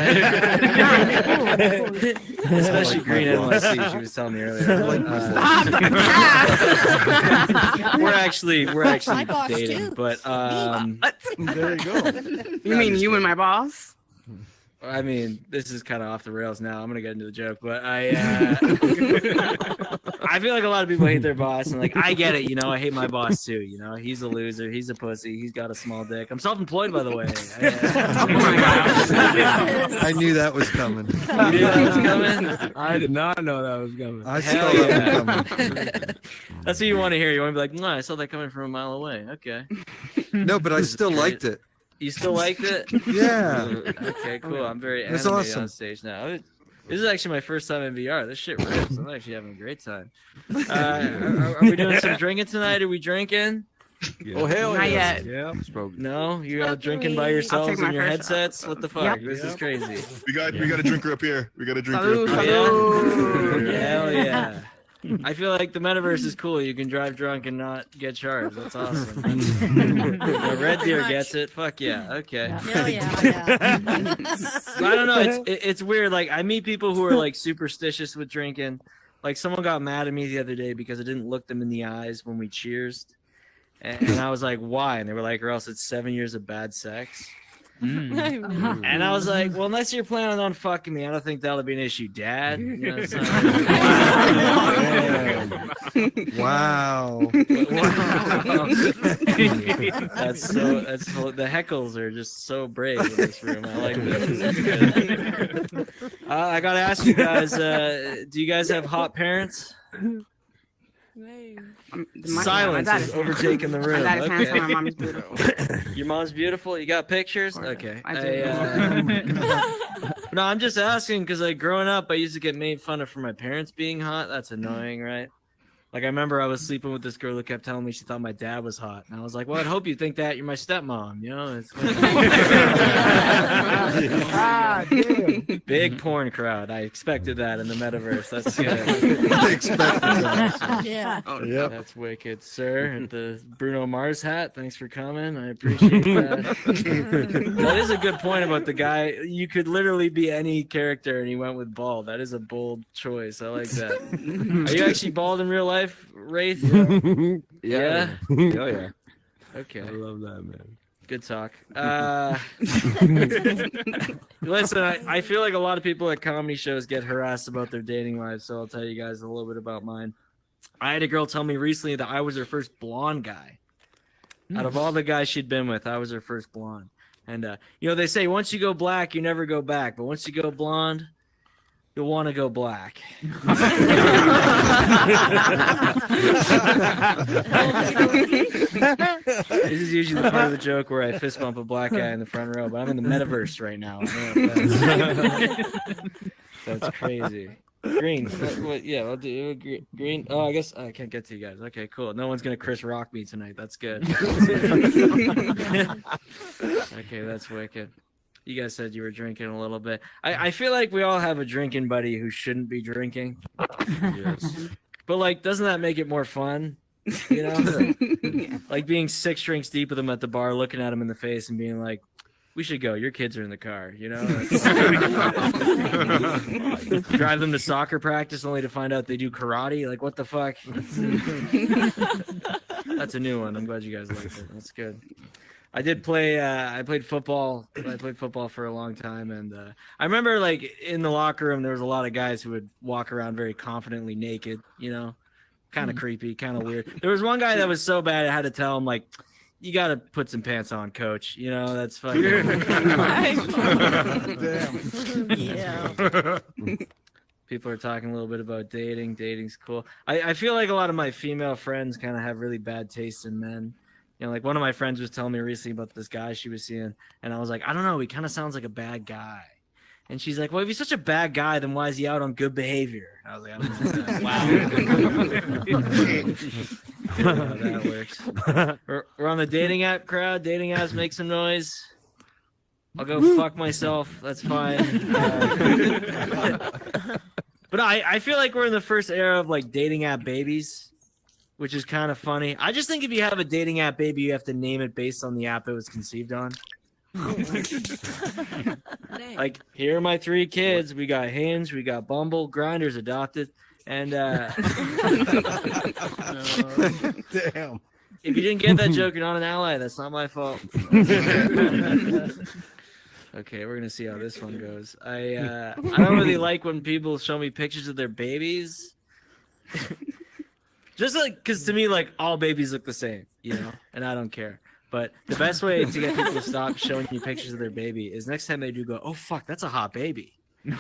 Especially Green NYC. She was telling me earlier. We're actually boss dating, too. but There you go. You mean you and my boss? I mean, this is kind of off the rails now. I'm gonna get into the joke, but I feel like a lot of people hate their boss, and like I get it. I hate my boss too. He's a loser. He's a pussy. He's got a small dick. I'm self-employed, by the way. I knew that was coming. You knew that was coming? I did not know that was coming. I Hell saw yeah. that coming. That's what you want to hear. You want to be like, no, I saw that coming from a mile away. Okay. No, but I still liked it. You still liked it? Yeah. Okay, cool. I'm very It's animated awesome. on stage now. This is actually my first time in VR. This shit rips. I'm actually having a great time. Are we doing some drinking tonight? Are we drinking? Yeah. Oh, hell Not yeah. yet. Yeah. No? You're all drinking by I'll yourselves take in my your first headsets? shot. What the fuck? Yep. This is crazy. We got a drinker up here. We got a drinker Salud, up here. salud. Hell yeah. I feel like the metaverse is cool. You can drive drunk and not get charged. That's awesome. Red Deer gets it. Fuck yeah. Okay. Hell yeah. I don't know. It's weird. Like I meet people who are like superstitious with drinking. Like someone got mad at me the other day because I didn't look them in the eyes when we cheersed, and I was like, "Why?" And they were like, "Or else it's 7 years of bad sex." And I was like, well, unless you're planning on fucking me, I don't think that'll be an issue, Dad. It's not Wow. That's so the heckles are just so brave in this room. I like this. I gotta ask you guys, do you guys have hot parents? Silence is overtaking the room. My dad is handsome. Okay. My mom is beautiful. Your mom's beautiful. You got pictures? Okay. I do. No, I'm just asking because like growing up, I used to get made fun of for my parents being hot. That's annoying, right? Like I remember I was sleeping with this girl who kept telling me she thought my dad was hot, and I was like, "Well, I'd hope you think that. You're my stepmom, you know." Big porn crowd. I expected that in the metaverse. That's good. I expected that. Yeah. Oh, Yep. That's wicked, sir. The Bruno Mars hat. Thanks for coming. I appreciate that. That is a good point about the guy. You could literally be any character, and he went with bald. That is a bold choice. I like that. Are you actually bald in real life? Wraith? Yeah. Oh yeah. Okay. I love that, man. Good talk. Listen, I feel like a lot of people at comedy shows get harassed about their dating lives, so I'll tell you guys a little bit about mine. I had a girl tell me recently that I was her first blonde guy. Out of all the guys she'd been with, I was her first blonde. And, they say once you go black, you never go back. But once you go blonde, you'll want to go black. This is usually the part of the joke where I fist bump a black guy in the front row, but I'm in the metaverse right now. That's crazy. Green. What, yeah, I'll do green. Oh, I guess I can't get to you guys. Okay, cool. No one's going to Chris Rock me tonight. That's good. Okay, that's wicked. You guys said you were drinking a little bit. I feel like we all have a drinking buddy who shouldn't be drinking. Yes. But, like, doesn't that make it more fun? You know? Like being 6 drinks deep with them at the bar, looking at them in the face and being like, we should go. Your kids are in the car, you know? Drive them to soccer practice only to find out they do karate. Like, what the fuck? That's a new one. I'm glad you guys liked it. That's good. I did play. I played football. I played football for a long time, and I remember, like, in the locker room, there was a lot of guys who would walk around very confidently naked. You know, kind of creepy, kind of weird. There was one guy that was so bad, I had to tell him, like, you got to put some pants on, coach. You know, that's fucking. Damn. Yeah. People are talking a little bit about dating. Dating's cool. I feel like a lot of my female friends kind of have really bad taste in men. You know, like one of my friends was telling me recently about this guy she was seeing, and I was like, I don't know, he kind of sounds like a bad guy. And she's like, well, if he's such a bad guy, then why is he out on good behavior? I was like, I don't know. Wow. That works. We're on the dating app crowd. Dating apps make some noise. I'll go fuck myself. That's fine. But I feel like we're in the first era of like dating app babies. which is kind of funny. I just think if you have a dating app baby, you have to name it based on the app it was conceived on. Like, here are my 3 kids. We got Hinge, we got Bumble, Grindr's adopted, and Damn. if you didn't get that joke, you're not an ally. That's not my fault. Okay, we're gonna see how this one goes. I don't really like when people show me pictures of their babies. Just like, because to me, like, all babies look the same, you know, and I don't care. But the best way to get people to stop showing you pictures of their baby is next time they do go, oh, fuck, that's a hot baby. Yo,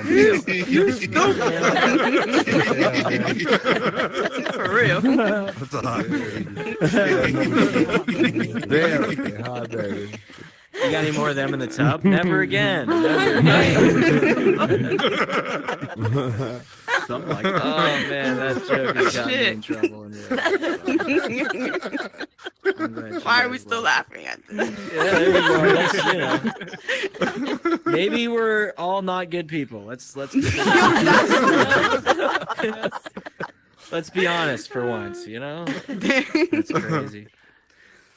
You stupid. For real. That's a hot baby. Very hot baby. You got any more of them in the tub? Never again. Never again. Something like that. Oh man, that joke has got me in trouble. Why are we still laughing at this? Yeah, there we go. That's, you know. Maybe we're all not good people. Let's be honest for once, you know? That's crazy.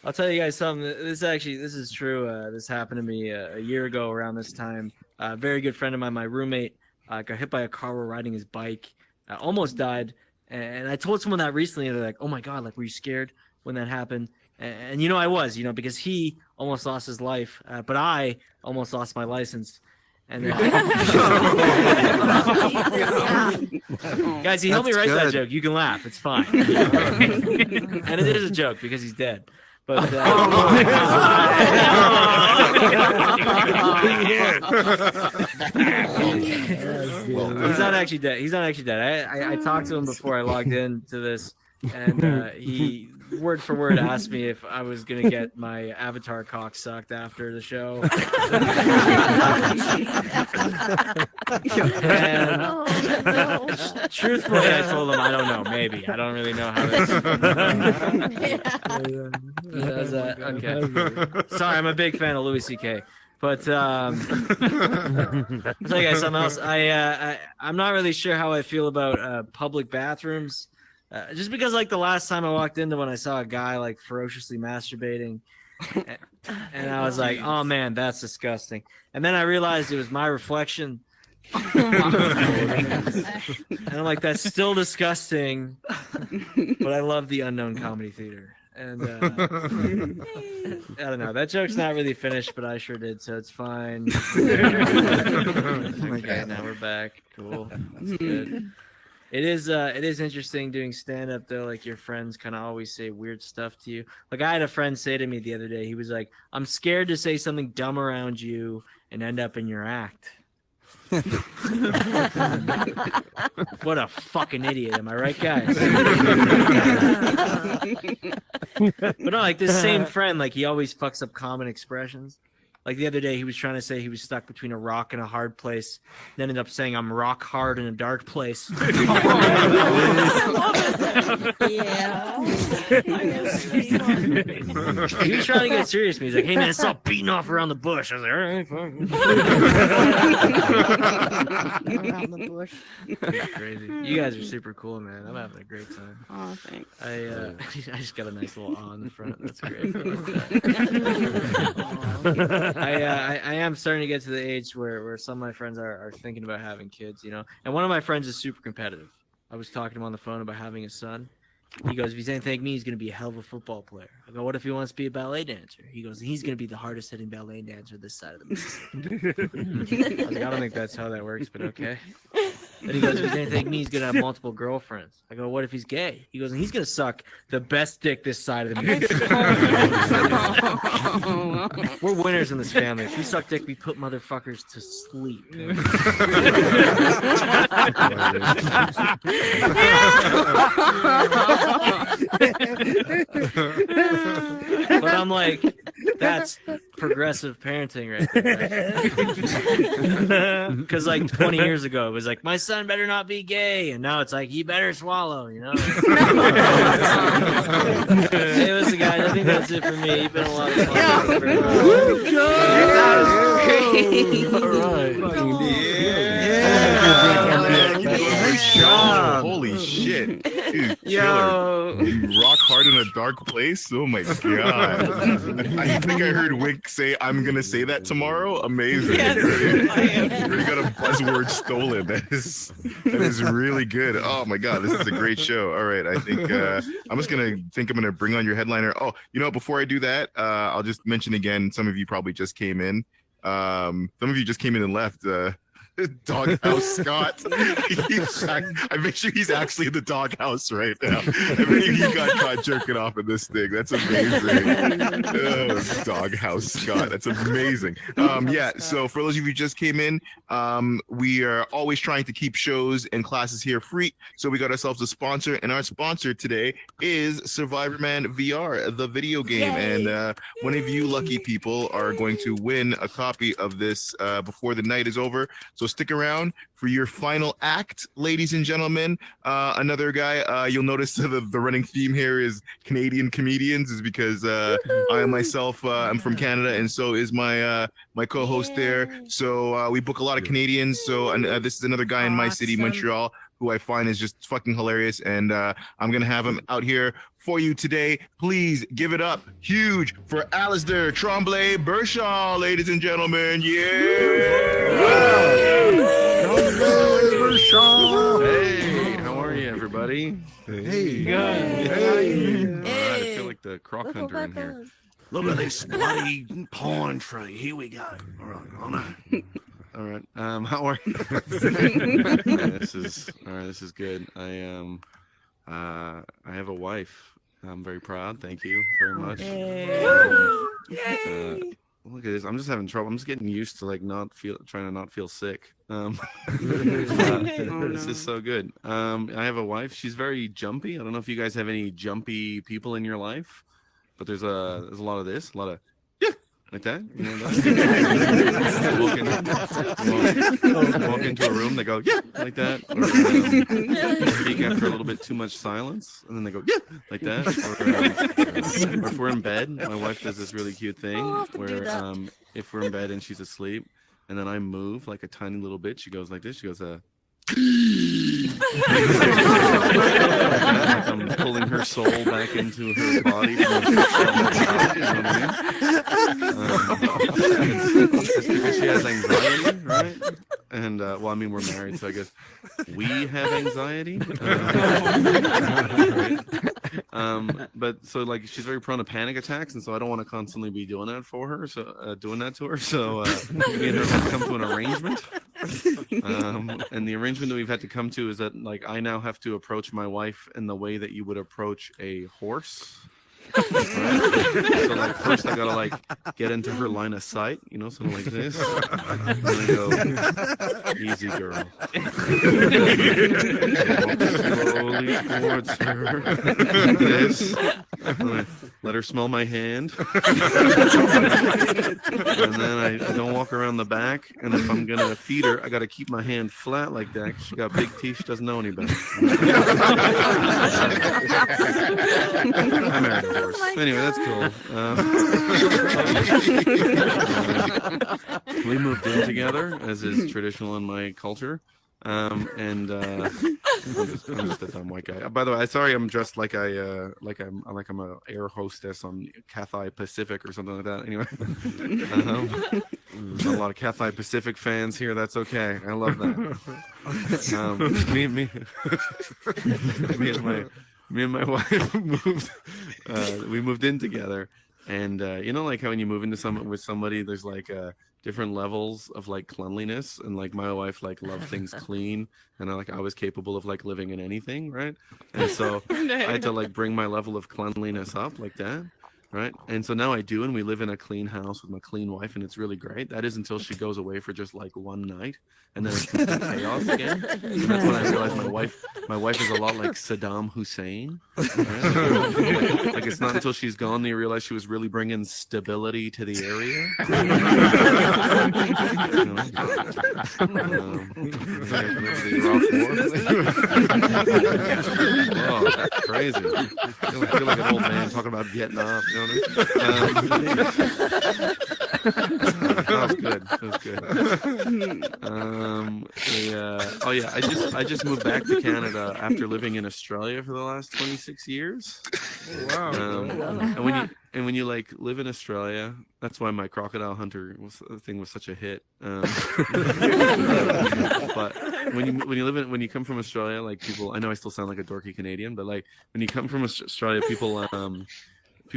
I'll tell you guys something. This is true. This happened to me a year ago around this time. A very good friend of mine, my roommate, got hit by a car while riding his bike. Almost died. And I told someone that recently, and they're like, "Oh my God, like, were you scared when that happened?" And you know, I was, you know, because he almost lost his life, but I almost lost my license. And guys, he helped me write that joke. You can laugh; it's fine. And it is a joke because he's dead. But he's not actually dead. He's not actually dead. I talked to him before I logged into this, and he word for word asked me if I was gonna get my avatar cock sucked after the show. And truthfully, I told him I don't know. Maybe I don't really know how this. Okay. Sorry, I'm a big fan of Louis C.K. But I'll tell you guys something else. I'm not really sure how I feel about public bathrooms. Just because, like, the last time I walked into one, I saw a guy, like, ferociously masturbating. And I was like, oh, man, that's disgusting. And then I realized it was my reflection. And I'm like, that's still disgusting. But I love the Unknown Comedy Theater. And I don't know. That joke's not really finished, but I sure did, so it's fine. Okay, now we're back. Cool. That's good. It is interesting doing stand-up, though. Like, your friends kind of always say weird stuff to you. Like, I had a friend say to me the other day, he was like, I'm scared to say something dumb around you and end up in your act. What a fucking idiot. Am I right, guys? But no, like, this same friend, like, he always fucks up common expressions. Like, the other day, he was trying to say he was stuck between a rock and a hard place, then ended up saying, I'm rock hard in a dark place. Yeah. He was trying to get serious with me. He's like, hey, man, stop beating off around the bush. I was like, all right, fine. Around the bush. Crazy. You guys are super cool, man. I'm having a great time. Oh, thanks. I just got a nice little awe in the front. That's great. I am starting to get to the age where some of my friends are thinking about having kids, you know. And one of my friends is super competitive. I was talking to him on the phone about having a son. He goes, if he's anything like me, he's going to be a hell of a football player. I go, what if he wants to be a ballet dancer? He goes, he's going to be the hardest hitting ballet dancer this side of the Mississippi. I was like, I don't think that's how that works, but okay. Then he goes, if he's anything like me, he's going to have multiple girlfriends. I go, what if he's gay? He goes, and he's going to suck the best dick this side of the Mississippi. We're winners in this family. If we suck dick, we put motherfuckers to sleep. But I'm like, that's progressive parenting right there. Because like 20 years ago, it was like, my son better not be gay. And now it's like, he better swallow, you know? Hey, listen, guys, I think that's it for me. You've been a lot of fun. Thank you very much. All right. Nice job. Holy shit. Dude, Yo. killer. You rock hard in a dark place? Oh my god. I think I heard Wink say, I'm going to say that tomorrow. Amazing. Yes, I am. You already got a buzzword stolen. That is really good. Oh my god, this is a great show. All right, I think I'm going to bring on your headliner. Oh, you know, before I do that, I'll just mention again, some of you probably just came in. Some of you just came in and left. Doghouse Scott. I make sure he's actually in the doghouse right now. I mean, he got caught jerking off in this thing. That's amazing. Oh, Doghouse Scott. That's amazing. Yeah. So for those of you who just came in, we are always trying to keep shows and classes here free. So we got ourselves a sponsor, and our sponsor today is Survivorman VR, the video game. Yay. And one of you lucky people are going to win a copy of this before the night is over. So stick around for your final act, ladies and gentlemen. Another guy, you'll notice the running theme here is Canadian comedians, is because I myself, I'm from Canada, and so is my my co-host there. So we book a lot of Canadians. So this is another guy in my city, Montreal, who I find is just fucking hilarious. And I'm going to have him out here for you today. Please give it up huge for Alasdair Tremblay Bershaw, ladies and gentlemen. Yeah! Hey, how are you, everybody? Hey. Good. Hey. All right, I feel like the croc hunter in here. Look at this bloody pine tree. Here we go. All right, on it. All right. How are you? This is good. I have a wife. I'm very proud. Thank you very much. Look at this. I'm just having trouble. I'm just getting used to like trying to not feel sick. This is so good. I have a wife. She's very jumpy. I don't know if you guys have any jumpy people in your life, but there's a lot of this, a lot of like that. You know that? walk into a room, they go like that. Or, speak after a little bit too much silence, and then they go like that. Or if we're in bed, my wife does this really cute thing where if we're in bed and she's asleep, and then I move like a tiny little bit, she goes like this. She goes I'm pulling her soul back into her body. It's because she has anxiety, right? And well, I mean, we're married, so I guess we have anxiety. But so like she's very prone to panic attacks, and so I don't want to constantly be doing that for her. So doing that to her. So me and her have come to an arrangement. And the arrangement that we've had to come to is that like I now have to approach my wife in the way that you would approach a horse. Right? So like first I gotta like get into her line of sight, you know, sort of like this. And then I go, easy girl. Slowly towards her. This. Let her smell my hand. And then I don't walk around the back. And if I'm gonna feed her, I gotta keep my hand flat like that. She got big teeth, she doesn't know any better. I'm married, of course. Anyway, that's cool. We moved in together, as is traditional in my culture. I'm just a dumb white guy. By the way, sorry, I'm dressed like I'm a air hostess on Cathay Pacific or something like that. Anyway, a lot of Cathay Pacific fans here. That's okay. I love that. Me and my wife moved in together, and you know, like how when you move into with somebody, there's like different levels of like cleanliness, and like my wife like loved things clean, and I was capable of like living in anything, right? And so I had to like bring my level of cleanliness up like that. right? And so now I do, and we live in a clean house with my clean wife, and it's really great. That is until she goes away for just like one night, and then it's complete chaos again. And that's when I realize my wife is a lot like Saddam Hussein. Right? Like it's not until she's gone that you realize she was really bringing stability to the area. Oh, crazy. I feel like an old man talking about Vietnam. You know what I mean? That was good. That was good. Oh yeah, I just moved back to Canada after living in Australia for the last 26 years. Wow. And when you like live in Australia, that's why my crocodile hunter thing was such a hit. But when you come from Australia, like people, I know I still sound like a dorky Canadian, but like when you come from Australia, people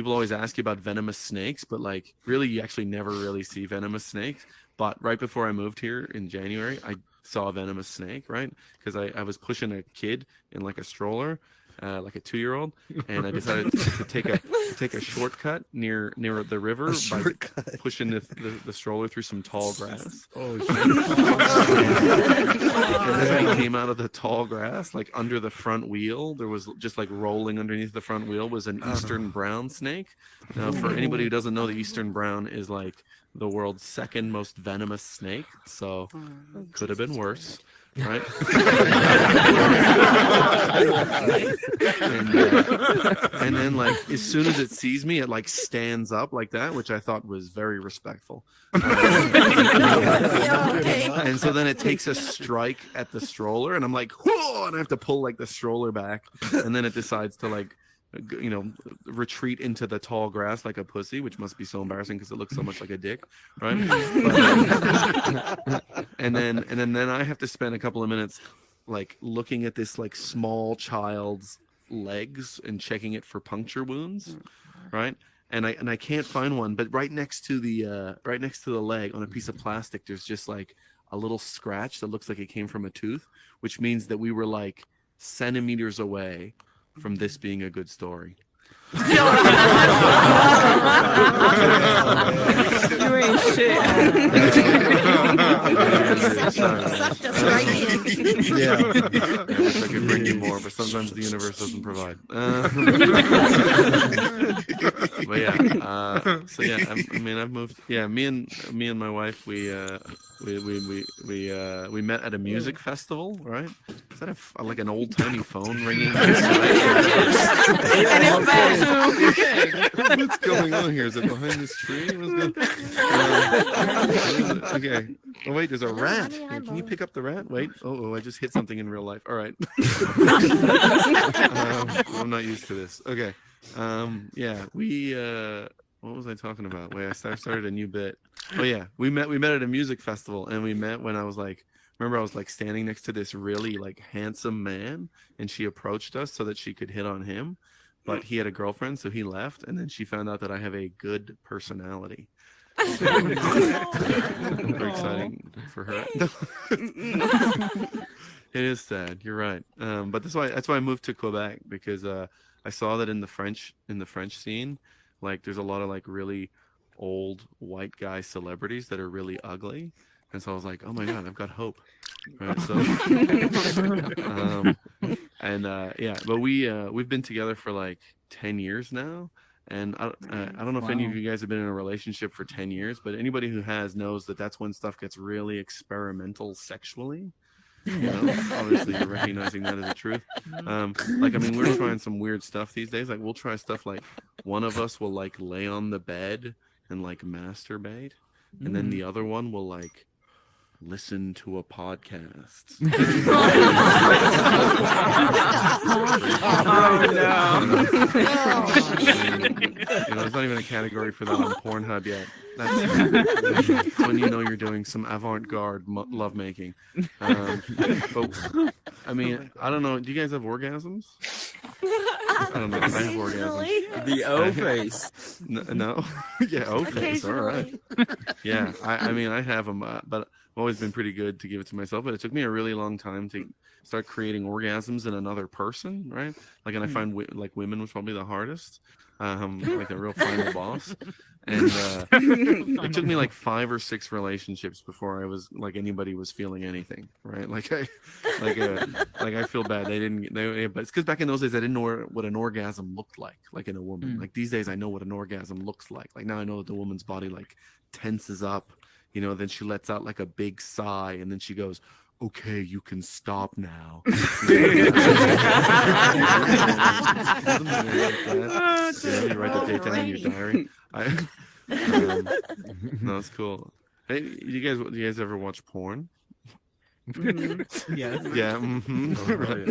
always ask you about venomous snakes, but like really you actually never really see venomous snakes. But right before I moved here in January, I saw a venomous snake, right? Because I was pushing a kid in like a stroller, like a 2-year-old, and I decided to take a shortcut near the river by pushing the stroller through some tall grass. Oh shit! And then I came out of the tall grass, like under the front wheel, there was just like rolling underneath the front wheel was an eastern brown snake. Now, for anybody who doesn't know, the eastern brown is like the world's second most venomous snake, so could have been worse. Right. And then like as soon as it sees me, it like stands up like that, which I thought was very respectful. And so then it takes a strike at the stroller, and I'm like, whoa, and I have to pull like the stroller back, and then it decides to like, you know, retreat into the tall grass like a pussy, which must be so embarrassing because it looks so much like a dick, right? and then I have to spend a couple of minutes like looking at this like small child's legs and checking it for puncture wounds, right? And I can't find one, but right next to the leg on a piece of plastic, there's just like a little scratch that looks like it came from a tooth, which means that we were like centimeters away from this being a good story. You ain't shit. Sucked us right in. Yeah. I wish I could bring you more, but sometimes the universe doesn't provide. But yeah, so yeah, I mean, I've moved. Yeah, me and my wife, we met at a music festival, right? Is that like an old timey phone ringing? What's going on here? Is it behind this tree? Okay. Oh wait, there's a rat. Here, can you pick up the rat? Wait. Oh, I just hit something in real life. All right. I'm not used to this. Okay. Yeah, we what was I talking about? Wait, I started a new bit. Oh yeah, we met at a music festival, and we met when I was like, remember I was like standing next to this really like handsome man, and she approached us so that she could hit on him, but he had a girlfriend, so he left, and then she found out that I have a good personality. Very exciting for her. It is sad. You're right. But that's why I moved to Quebec, because I saw that in the French scene, like there's a lot of like really old white guy celebrities that are really ugly, and so I was like, oh my god, I've got hope. Right. So yeah, but we've been together for like 10 years now. And I don't know if any of you guys have been in a relationship for 10 years, but anybody who has knows that that's when stuff gets really experimental sexually. You know, obviously you're recognizing that as a truth. Like, I mean, we're trying some weird stuff these days. Like, we'll try stuff like one of us will like lay on the bed and like masturbate, and then the other one will like listen to a podcast. Oh no. You know, there's not even a category for that on Pornhub yet. That's when you know you're doing some avant-garde lovemaking. But I mean, I don't know. Do you guys have orgasms? I don't know. I have orgasms. The O face. No. Yeah, O face. All right. Yeah. I mean, I have them, but I've always been pretty good to give it to myself. But it took me a really long time to start creating orgasms in another person, right? Like, and I find like women was probably the hardest. like a real final boss. And it took me like 5 or 6 relationships before I was like anybody was feeling anything, right? Like I feel bad but it's because back in those days I didn't know what an orgasm looked like in a woman. Like these days I know what an orgasm looks like now I know that the woman's body like tenses up, then she lets out like a big sigh, and then she goes, okay, you can stop now. You write the date down in your diary. No, it's cool. Hey, do you guys ever watch porn? Yes. Yeah. Right.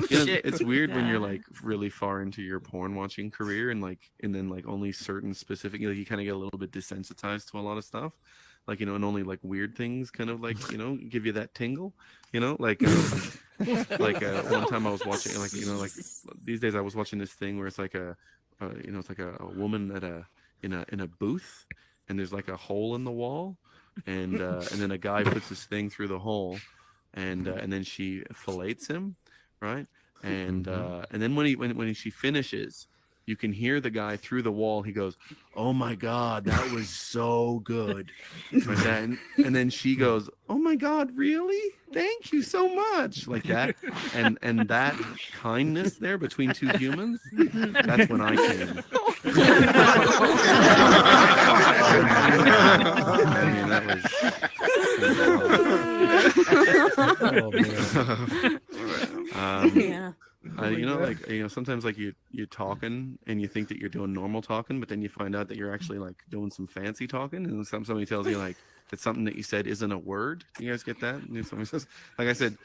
Yeah. It's weird when you're like really far into your porn watching career, and then like only certain specific, you kind of get a little bit desensitized to a lot of stuff. And only like weird things kind of like give you that tingle, one time I was watching these days I was watching this thing where it's like it's like a woman in a booth, and there's like a hole in the wall, and then a guy puts his thing through the hole, and then she fillets him, right, and then when she finishes, you can hear the guy through the wall. He goes, "Oh my God, that was so good." Like that. And then she goes, "Oh my God, really? Thank you so much." Like that. And that kindness there between two humans, that's when I came. I mean, that was... yeah. Sometimes like you're talking and you think that you're doing normal talking, but then you find out that you're actually like doing some fancy talking, and somebody tells you like that something that you said isn't a word. You guys get that? And somebody says, like I said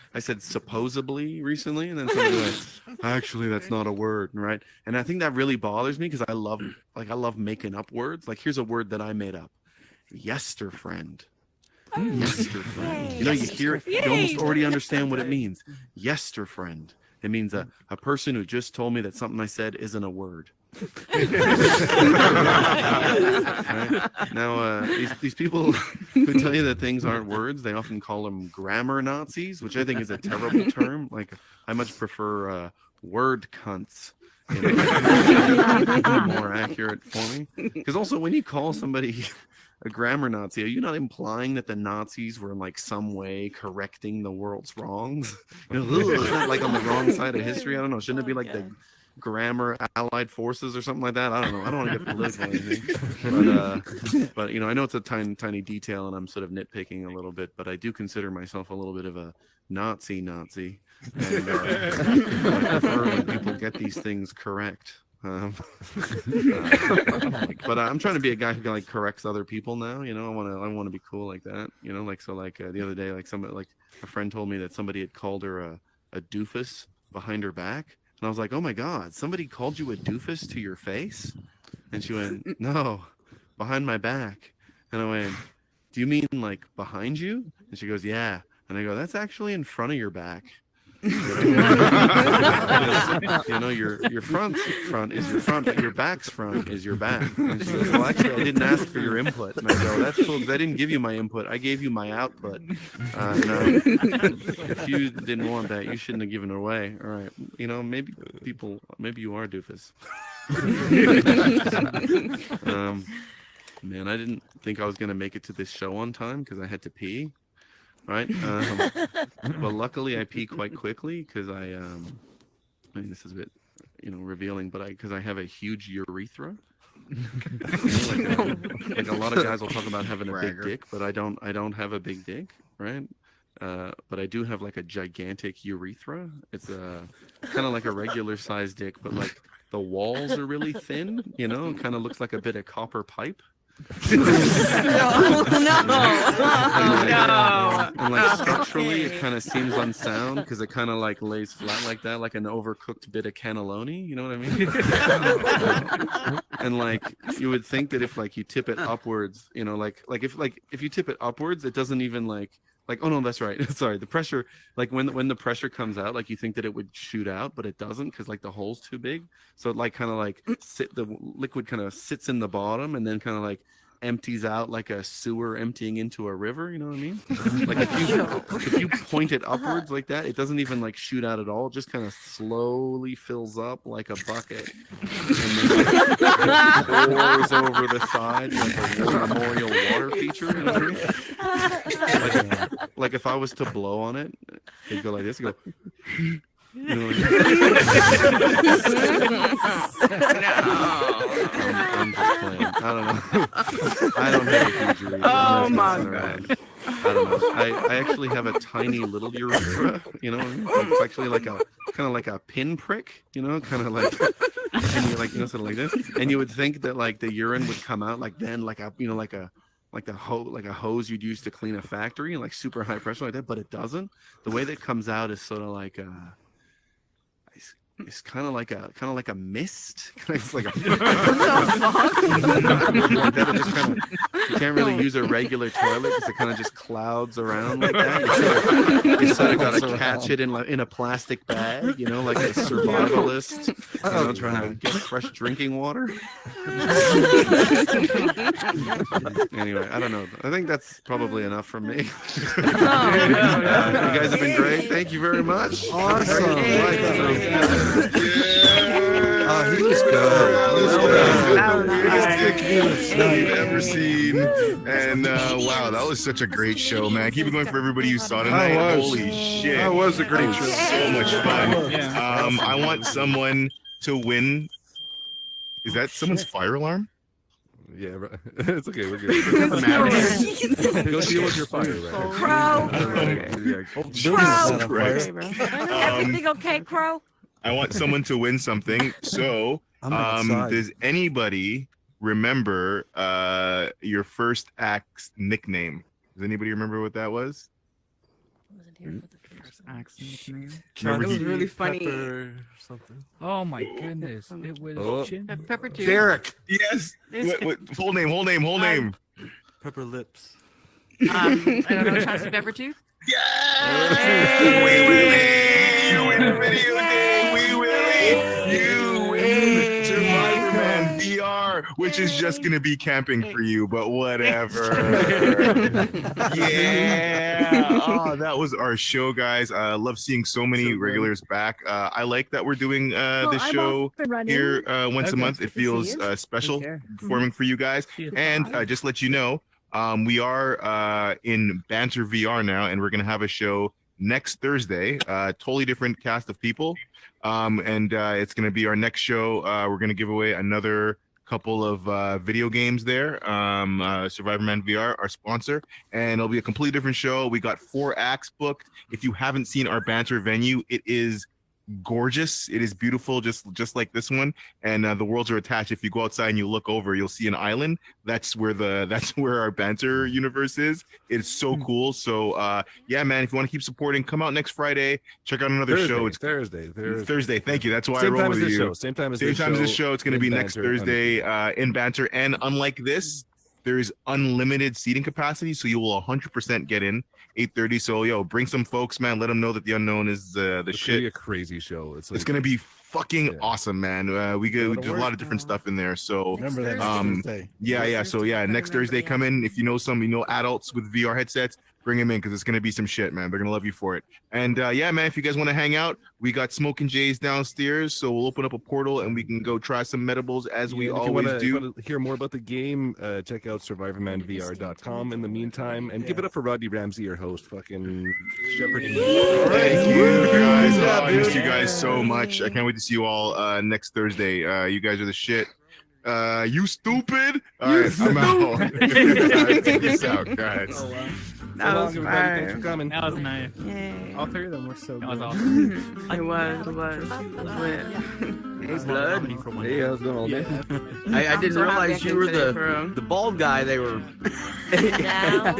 supposedly recently, and then somebody like, actually that's not a word, right? And I think that really bothers me because I love making up words. Like here's a word that I made up: yesterfriend. Yesterfriend. You hear it, you almost already understand what it means. Yesterfriend. It means a person who just told me that something I said isn't a word. Right? Now, these people who tell you that things aren't words, they often call them grammar Nazis, which I think is a terrible term. Like, I much prefer word cunts. More accurate for me. Because also, when you call somebody a grammar Nazi, are you not implying that the Nazis were in like some way correcting the world's wrongs? Isn't that like on the wrong side of history? I don't know. Shouldn't it be like the grammar allied forces or something like that? I don't know. I don't want to get political or anything. But I know it's a tiny detail, and I'm sort of nitpicking a little bit, but I do consider myself a little bit of a Nazi. And I prefer when people get these things correct. But I'm trying to be a guy who like corrects other people now. I want to be cool like that. The other day, like a friend told me that somebody had called her a doofus behind her back, and I was like, oh my God, somebody called you a doofus to your face? And she went, no, behind my back. And I went, do you mean like behind you? And she goes, yeah. And I go, that's actually in front of your back. Your front is your front, but your back's front is your back. And she goes, well, actually, I didn't ask for your input. And I go, that's cool, because I didn't give you my input. I gave you my output. No, if you didn't want that, you shouldn't have given it away. All right, maybe you are a doofus. Man, I didn't think I was gonna make it to this show on time because I had to pee. Right, but luckily I pee quite quickly because I mean, this is a bit, revealing, but because I have a huge urethra. Like a lot of guys will talk about having a big dick, but I don't have a big dick, right? But I do have like a gigantic urethra. It's kind of like a regular sized dick, but like the walls are really thin. Kind of looks like a bit of copper pipe. No. And like structurally it kind of seems unsound because it kind of like lays flat like that, like an overcooked bit of cannelloni, you know what I mean? And like you would think that if like you tip it upwards, if you tip it upwards, it doesn't even like oh no, that's right. Sorry, the pressure, like when the pressure comes out, like you think that it would shoot out, but it doesn't because like the hole's too big. So it like kind of like the liquid kind of sits in the bottom and then kind of like empties out like a sewer emptying into a river. You know what I mean? Like if you point it upwards like that, it doesn't even like shoot out at all. It just kind of slowly fills up like a bucket, and then pours over the side like a war memorial water feature. You know what I mean? Like if I was to blow on it, it'd go like this. It'd go. You know, I'm just playing. I don't know. I don't have a huge urethra. Oh my god. I don't know. I actually have a tiny little urethra. You know, it's actually like a kind of like a pinprick. You know, kind of like, and you like, you know, sort of like this. And you would think that like the urine would come out like then like a, you know, like a hose you'd use to clean a factory, like super high pressure like that, but it doesn't. The way that it comes out is sort of like it's kind of like a mist. It's like a you can't really use a regular toilet because it kind of just clouds around like that. You sort of got to catch it in a plastic bag, you know, like a survivalist, you know, trying to get fresh drinking water. Anyway, I don't know. I think that's probably enough from me. You guys have been great. Thank you very much. Awesome. He was good. Biggest dick you've ever seen. And wow, that was such a great show, man. Keep it going for everybody who saw tonight. Holy shit. That was a great show. So much fun. I want someone to win. Is that someone's fire alarm? Yeah, right. It's okay. We're good. Go deal with your fire. Crow. Everything okay, Crow? I want someone to win something. So, does anybody remember your first act's nickname? Does anybody remember what that was? First act's nickname. That was really funny. Something. Oh my goodness! It was Peppertooth. Derek. Yes. What, whole name. Pepper Lips. I don't know. Chauncy Peppertooth. Yeah. We win. You win a video game. We win. You win Survivor VR, which is just gonna be camping for you, but whatever. Yeah. Oh, that was our show, guys. I love seeing so many regulars back. I like that we're doing this show here once a month. It feels special performing for you guys. And just let you know, we are in Banter VR now, and we're gonna have a show next Thursday. Totally different cast of people, and it's gonna be our next show. We're gonna give away another couple of video games there. Survivor Man VR, our sponsor, and it'll be a completely different show. We got 4 acts booked. If you haven't seen our Banter venue, it is gorgeous. It is beautiful, just like this one, and the worlds are attached. If you go outside and you look over, you'll see an island. That's where our Banter universe is. It's so cool. So yeah, man, if you want to keep supporting, come out next Friday, check out another show. It's Thursday. Thank you. That's why I roll with you. Same time as this show. show. It's going to be next Thursday in Banter, and unlike this, there is unlimited seating capacity, so you will 100% get in 8:30. So yo, bring some folks, man. Let them know that the unknown is the shit. It's gonna be a crazy show. It's gonna be fucking awesome, man. We do a lot of different stuff in there. So remember that yeah. So yeah, next Thursday, come in. If you know adults with VR headsets, bring them in, because it's gonna be some shit, man. They're gonna love you for it. And yeah, man, if you guys want to hang out, we got Smoke and Jay's downstairs, so we'll open up a portal and we can go try some medibles as we always do. If you want to hear more about the game, check out survivormanvr.com in the meantime, and give it up for Rodney Ramsey, your host, fucking shepherding. Thank you guys. I miss you guys so much. I can't wait to see you all next Thursday. You guys are the shit. You stupid. All right, I'm out. Peace out, guys. Oh, wow. That was fun. Thanks for coming. That was nice. Yay. All 3 of them were so good. That was awesome. It was lit. Hey, Blood. Hey, how's it going all day? I didn't realize you were the bald guy they were. Now,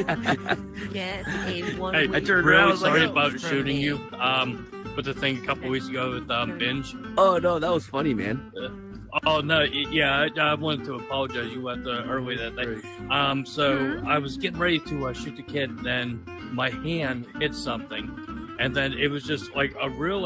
get a one. Hey, I turned really around, I was like, sorry oh, about for shooting me. you. With the thing a couple weeks ago with Binge. Oh no, that was funny, man. Oh no, yeah, I wanted to apologize. You left early that day. So I was getting ready to shoot the kid, then my hand hit something, and then it was just like a real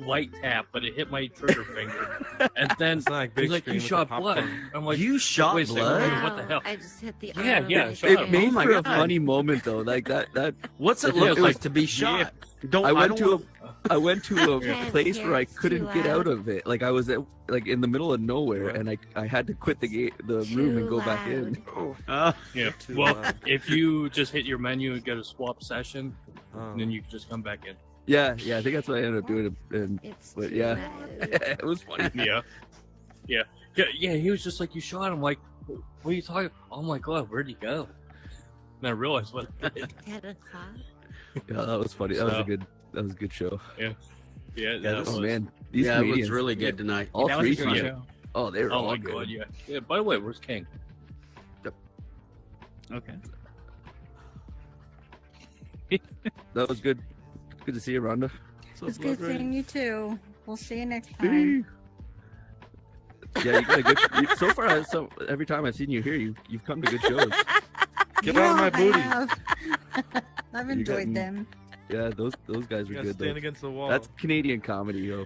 light tap, but it hit my trigger finger. And then like big he's like, screen "You with shot the blood." popcorn. I'm like, You shot "Wait a second, blood? what the hell?" I just hit the Yeah, arm. yeah. Shot It him. made my for a God. funny moment though. Like that. What's it Yeah, look it's like like- to be shot? Don't I went don't to a Yeah, place where I it's too couldn't get out loud. of it. Like I was at, like in the middle of nowhere, and I had to quit the room and go back in. Yeah. Too Well, loud. if you just hit your menu and go to swap session, Oh. then you can just come back in. Yeah, I think that's what I ended up doing. And It's but too yeah, loud. it was funny. Yeah. He was just like, "You shot him." Like, what are you talking? Oh my god, where'd he go? And I realized what. 10 o'clock. Yeah, that was funny. That was a good show. Yeah, Yeah, that this- was. Oh man, these Yeah, it was comedians, really good tonight. all That three. was a good Yeah. show. Oh, they were Oh all my good. god, yeah. Yeah. By the way, where's King? Okay. That was good. Good to see you, Rhonda. It's good seeing you too. We'll see you next time. Yeah, you got a good. So far, so every time I've seen you here, you've come to good shows. Get out of my booty. I've You enjoyed got- them. Yeah, those guys You were gotta good. stand Though. against the wall. That's Canadian comedy, yo.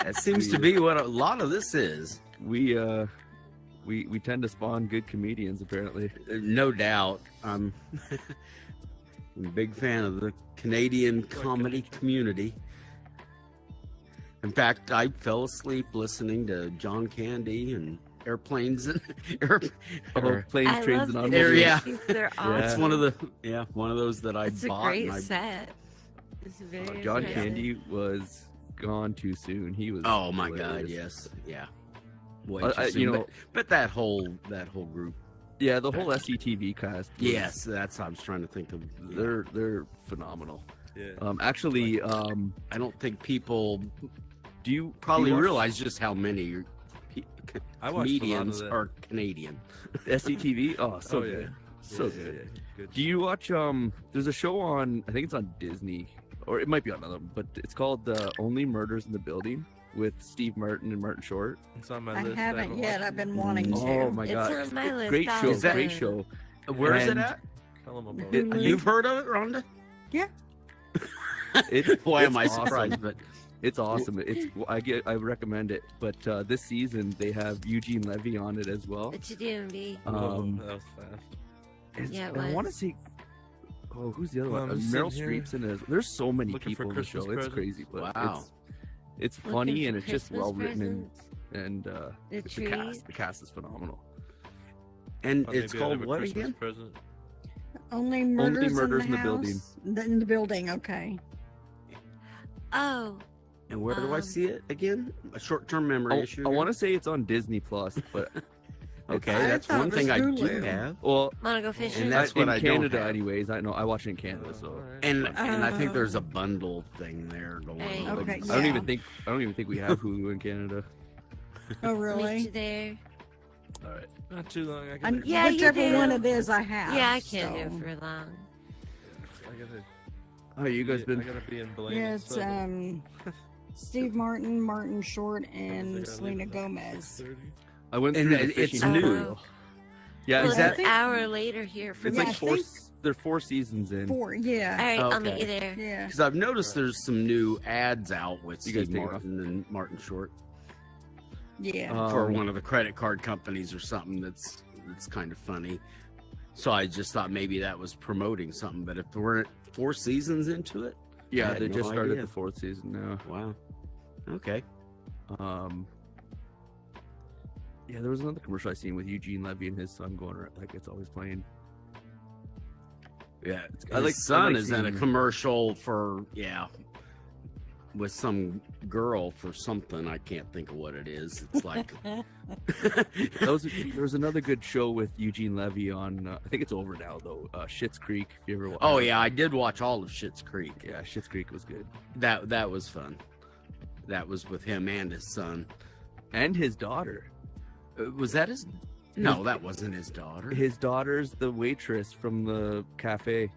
That seems to be what a lot of this is. We tend to spawn good comedians, apparently. No doubt. I'm a big fan of the Canadian comedy community. In fact, I fell asleep listening to John Candy and Airplanes and Planes, I Trains, love and the Automobiles. Yeah. movies. They're Yeah. awesome. It's one of those that I It's a bought. great and I, set. It's very John impressive. Candy was gone too soon. He was. oh my God! hilarious. Yes, yeah. Way I- too soon. you know- but that whole group. Yeah, the whole SCTV cast. was- Yes, that's what I was trying to think of. they're phenomenal. Yeah. Actually, I don't think people do you probably watch realize just how many I watched a lot of comedians that. are Canadian. SCTV? Oh, so Oh, yeah. good, so Yeah, good. yeah, good. Do you watch? There's a show on. I think it's on Disney, or it might be on another, but it's called Only Murders in the Building with Steve Martin and Martin Short. It's on my I list. haven't yet. I've been wanting to. Oh my It's god, on my list great show, also. great show. Where is it And at? Tell them about It- it. You've heard of it, Rhonda? Yeah. It's Why am I it's surprised? awesome. But It's awesome. I recommend it. But this season they have Eugene Levy on it as well. It's a DMV. That was fast. Yeah, it I want to was. see. Oh, who's the other Well, one? I'm Meryl sitting here Streep's in it. There's so many looking for people in the show. Christmas It's presents. crazy, but Wow. it's Looking funny for and it's just Christmas well written presents? and The the tree. cast is phenomenal. and Thought it's maybe I'd called have a what Christmas again? present. Only murders, Murders in the Building. house? In the building, okay. Oh, And where do I see it again? A short-term memory issue. I want to say it's on Disney Plus, but Okay, I that's thought one it was thing I do Hulu. have. well, wanna go fishing? And that's in what I don't Canada, have. anyways. I know I watch it in Canada, so And I think there's a bundle thing there going Hey. on. Okay, I don't yeah. even think we have Hulu in Canada. Oh, Meet really? you there. All right. Not too long. I And gotta, Yeah, you whichever do. one it is, I have. Yeah, I can't so. do it for long. I gotta, Oh, you guys I been? gotta be in Blaine. Yeah, it's Steve Martin, Martin Short, and Selena Gomez. I went And through the it's fishing new. video. Yeah, Well, is it's that? an hour later here for It's me. like I four. think- There are 4 seasons in. Four, All yeah. right, I'll Okay. meet you there. Yeah. Because I've noticed there's some new ads out with You guys Steve take 'em Martin and Martin Short Yeah. for one of the credit card companies or something that's kind of funny. So I just thought maybe that was promoting something. But if there weren't 4 seasons into it, I Yeah, had they no just started idea. the 4th season now. Wow. Okay. Yeah, there was another commercial I seen with Eugene Levy and his son going around, like it's always playing. Yeah, I like- his son I like is in a seeing- commercial for with some girl for something. I can't think of what it is. It's like There was another good show with Eugene Levy on. I think it's over now though. Schitt's Creek. If you ever watched? oh yeah, I did watch all of Schitt's Creek. Yeah, Schitt's Creek was good. That was fun. That was with him and his son and his daughter. Was that his? No, that wasn't his daughter. His daughter's the waitress from the cafe.